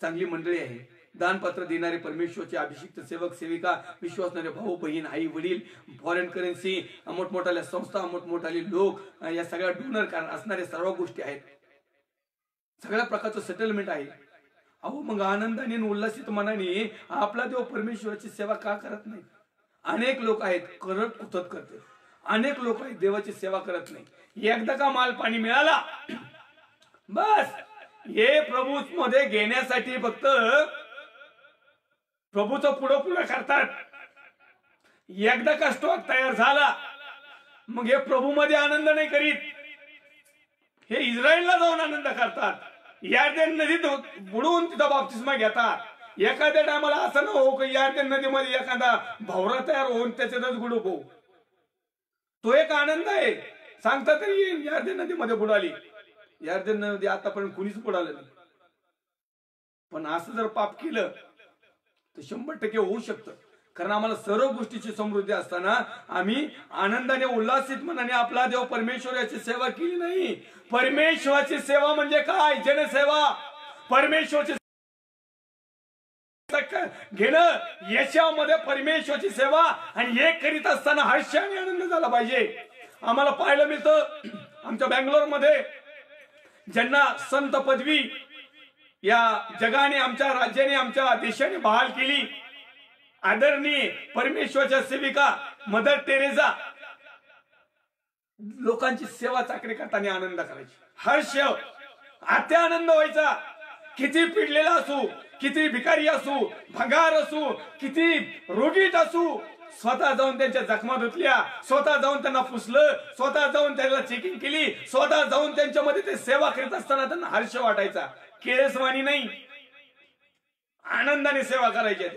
चांगली मंडळी आहे, दानपत्र देणारे परमेश्वरचे अभिषिक्त सेवक सेविका, विश्वासणारे भाऊ बहीण, आई वडील, फॉरेन करन्सी, मोठमोठ्या संस्था, मोठमोठाले लोक, या सगळ्या डोनर असणारे सर्व गोष्टी आहेत, सगळ्या प्रकारचं सेटलमेंट आहे. अहो मग आनंदाने आणि उल्हासित मनाने आपला देव परमेश्वराची सेवा का करत नाही? अनेक लोक आहेत करत कुतत करते, अनेक लोक आहेत देवाची सेवा करत नाही. एकदा का माल पाणी मिळाला बस हे प्रभू मध्ये घेण्यासाठी फक्त प्रभूचं पुढं पुढं करतात. एकदा का स्टॉक तयार झाला मग हे प्रभू मध्ये आनंद नाही करीत, हे इस्रायलला जाऊन आनंद करतात. यार्देन नदीत बुडून तिथं बाप्तिस्मा घेतात. एखाद्या टायमाला असं न हो की यार्देन नदीमध्ये एखादा भवरा तयार होऊन त्याच्यातच बुडूक हो, तो एक आनंद आहे. सांगता तरी यार्देन नदीमध्ये बुडाली, यार्देन नदी आतापर्यंत कुणीच बुडालं नाही. पण असं जर पाप केलं तर 100% होऊ शकतं. कारण आम्हाला सर्व गोष्टीची समृद्धी असताना आम्ही आनंदाने उल्हासित मनाने आपला देव परमेश्वर याची सेवा केली नाही. परमेश्वराची सेवा म्हणजे काय? जनसेवा. परमेश्वराची घेणं, याच्यामध्ये परमेश्वराची सेवा आणि हे करीत असताना हर्ष आणि आनंद झाला पाहिजे. आम्हाला पाहायला मिळतं आमच्या बँगलोरमध्ये ज्यांना संत पदवी या जगाने, आमच्या राज्याने, आमच्या देशाने बहाल केली, आदरणीय परमेश्वराच्या सेविका मदर टेरेसा लोकांची सेवा चाकरी करताना आनंद करायची, हर्ष आत्या आनंद व्हायचा. किती पिडलेला असू, किती भिकारी असू, भंगार असू, किती रोगीट असू, स्वतः जाऊन त्यांच्या जखमा धुतल्या, स्वतः जाऊन त्यांना पुसलं, स्वतः जाऊन त्यांना चेकिंग केली, स्वतः जाऊन त्यांच्यामध्ये ते सेवा करीत असताना त्यांना हर्ष वाटायचा. केळसवाणी नाही, आनंदाने सेवा करायची.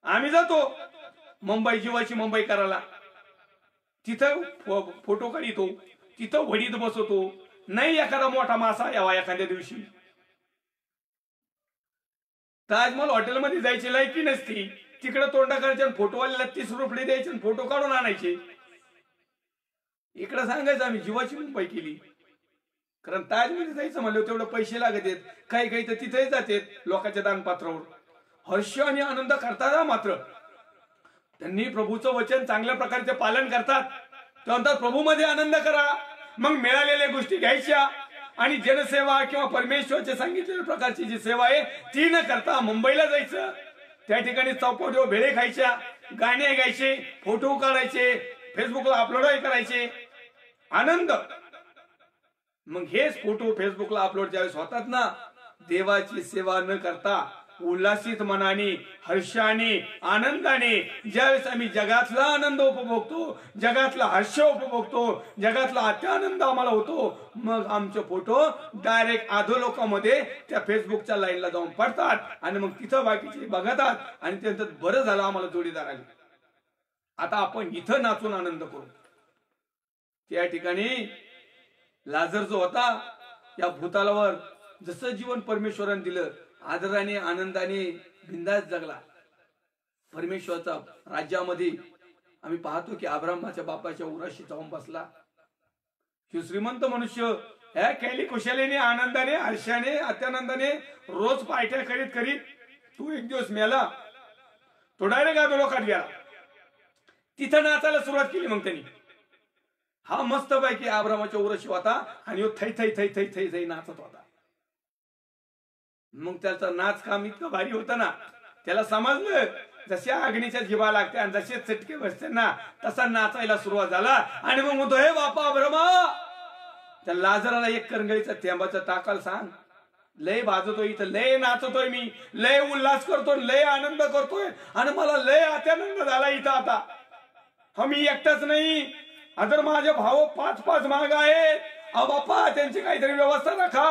आम्ही जातो मुंबई, जीवाची मुंबई करायला, तिथं फोटो काढतो, तिथं वडीत बसवतो. नाही एखादा मोठा मासा यावा एखाद्या दिवशी. ताजमहल हॉटेलमध्ये जायची लायकी नसती, तिकडे तोंडा करायचे, फोटोवाल्याला 30 रुपये द्यायचे, फोटो काढून आणायचे. इकडे सांगायचं आम्ही जीवाची मुंबई केली. कारण ताजमध्ये जायचं म्हणलं तेवढे पैसे लागत आहेत, काही काही तर तिथेही जातात लोकांच्या दानपात्रावर. हर्ष आणि आनंद करतात. मात्र त्यांनी प्रभूचं वचन चांगल्या प्रकारे ते पालन करतात. ते म्हणतात प्रभूमध्ये आनंद करा. मग मिळालेल्या गोष्टी घ्यायच्या आणि जनसेवा किंवा परमेश्वरच्या सांगितलेल्या प्रकारची जी सेवा आहे ती न करता मुंबईला जायचं, त्या ठिकाणी चौपाटीवर भेळे खायच्या, गाणे गायचे, फोटो काढायचे, फेसबुकला अपलोड करायचे, आनंद. मग हेच फोटो फेसबुकला अपलोड ज्यावेळेस होतात ना, देवाची सेवा न करता उल्हासित मनाने, हर्षाने, आनंदाने ज्यावेळेस आम्ही जगातला आनंद उपभोगतो, जगातला हर्ष उपभोगतो, जगातला अत्यानंद आम्हाला होतो, मग आमचे फोटो डायरेक्ट अधोलोकामध्ये त्या फेसबुकच्या लाईनला जाऊन पडतात आणि मग तिथं बाकीचे बघतात आणि त्यांचं बरं झालं आम्हाला जोडीदार आले, आता आपण इथं नाचून आनंद करू. त्या ठिकाणी लाजर जो होता या भूतालावर जसं जीवन परमेश्वराने दिलं, आदराने आनंदाने बिंदास जगला. परमेश्वराचा राज्यामध्ये आम्ही पाहतो की अब्राहमाच्या बापाच्या उराशी जाऊन बसला. श्रीमंत मनुष्य ह्या कैली कुशलेने, आनंदाने, हर्षाने, अत्यानंदाने रोज पार्ट्या करीत करीत तू एक दिवस मेला, तो डायरेक्ट अधोलोकात गेला. तिथं नाचायला सुरुवात केली. मग त्यांनी हा मस्त पैकी अब्राहमाच्या उराशी होता आणि थै थै थै थै थै थै नाचत होता. मग त्याचा नाच काम इतकं भारी होतं ना, त्याला समजलं जसे अग्नीच्या जिभा लागते आणि जसे चटके बसते ना तसा नाचायला सुरुवात झाला. आणि मग म्हणतो हे बापा ब्रह्मा, त्या लाजराला एक करंगळीचा थेंबाचा टाकाल सांग, लय भाजतोय इथं, लय नाचतोय मी, लय उल्हास करतोय, लय आनंद करतोय आणि मला लय अत्यानंद झाला इथं. आता हा मी एकटाच नाही, अजून माझे भाऊ 5-5 माग आहेत. बापा त्यांची काहीतरी व्यवस्था राखा,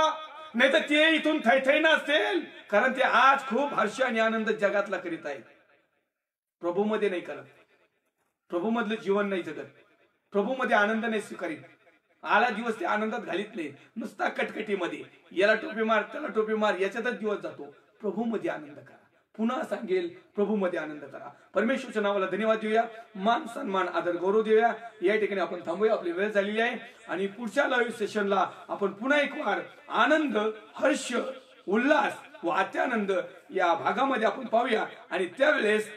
नाही तर ते इथून थैथै नसतील. कारण ते आज खूप हर्ष आणि आनंद जगातला करीत आहेत, प्रभू मध्ये नाही करत, प्रभू मधलं जीवन नाही जगत, प्रभू मध्ये आनंद नाही स्वीकारित. आला दिवस ते आनंदात घालीत नाही, नुसता कटकटीमध्ये याला टोपी मार त्याला टोपी मार याच्यातच दिवस जातो. प्रभू मध्ये आनंद करा. पुन्हा सांगेल, प्रभू मध्ये आनंद करा. परमेश्वरच्या नावाला धन्यवाद देऊया, मान सन्मान आदर गौरव देऊया. या ठिकाणी आपण थांबूया, आपली वेळ झालेली आहे आणि पुढच्या लाईव्ह सेशनला आपण पुन्हा एक वार आनंद, हर्ष, उल्हास व अत्यानंद या भागामध्ये आपण पाहूया आणि त्यावेळेस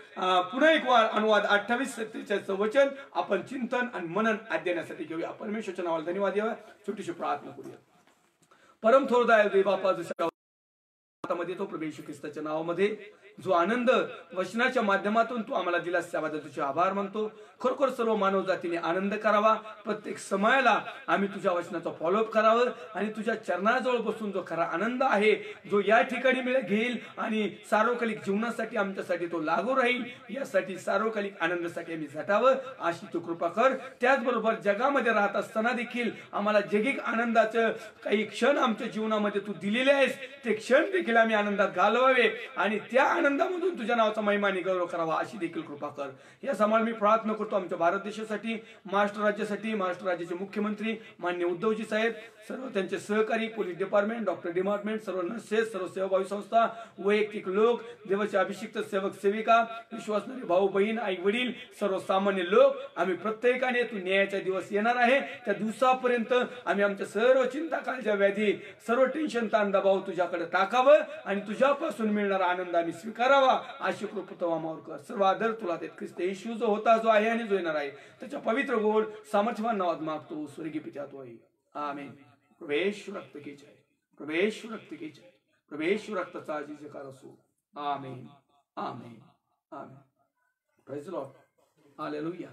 पुन्हा एक वार अनुवाद 28:47 वचन आपण चिंतन आणि मनन अध्ययनासाठी घेऊया. परमेश्वरच्या नावाला धन्यवाद द्यावा. छोटीशी प्रार्थना करूया. परम थोरदाय देव बापा, मध्ये तो प्रभू येशू ख्रिस्ताच्या नावामध्ये जो आनंद वचनाच्या माध्यमातून तू आम्हाला दिलास त्याबद्दल तुझे आभार मानतो. खरोखर सर्व मानव जातीने आनंद करावा. प्रत्येक समयाला आम्ही तुझ्या वचनाचा फॉलोअप करावं आणि तुझ्या चरणाजवळ बसून जो खरा आनंद आहे जो या ठिकाणी घेईल आणि सार्वकालिक जीवनासाठी आमच्यासाठी तो लागू राहील, यासाठी सार्वकालिक आनंदासाठी आम्ही झटावं अशी तू कृपा कर. त्याचबरोबर जगामध्ये राहत असताना देखील आम्हाला जगिक आनंदाचं काही क्षण आमच्या जीवनामध्ये तू दिलेले आहेस, ते क्षण देखील आम्ही आनंदात घालवावे आणि त्या आनंदामधून तुझ्या नावाचा महिमाने गौरव करावा अशी देखील कृपा कर. या समान मी प्रार्थना करतो आमच्या भारत देशासाठी, महाराष्ट्र राज्यासाठी, महाराष्ट्र राज्याचे मुख्यमंत्री माननीय उद्धवजी साहेब, सर्व त्यांचे सहकारी, पोलीस डिपार्टमेंट, डॉक्टर डिपार्टमेंट, सर्व नर्सेस, सर्व सेवाभावी संस्था, वैयक्तिक लोक, देवाचे अभिषिक्त सेवक सेविका, विश्वासणारे भाऊ बहीण, आई वडील, सर्व सामान्य लोक, आम्ही प्रत्येकाने तू न्यायाचा दिवस येणार आहे त्या दिवसापर्यंत आम्ही आमच्या सर्व चिंता, काळज्या, व्याधी, सर्व टेन्शन, ताण, दबाव तुझ्याकडे टाकावं आणि तुझ्यापासून मिळणारा आनंद आम्ही स्वीकारावा अशी कृपा तू आम्हावर कर. सर्व आदर तुला देत ख्रिस्त येशू जो होता, जो आहे आणि जो येणार आहे त्याच्या पवित्र गोड सामर्थ्यवान नावात मागतो स्वर्गीय पिता तो आहे. आमेन. प्रवेश रक्त की जय, प्रवेश रक्त की जय, प्रवेश रक्ताचा जयकार असो. Amen, amen, amen. Praise the Lord. Hallelujah.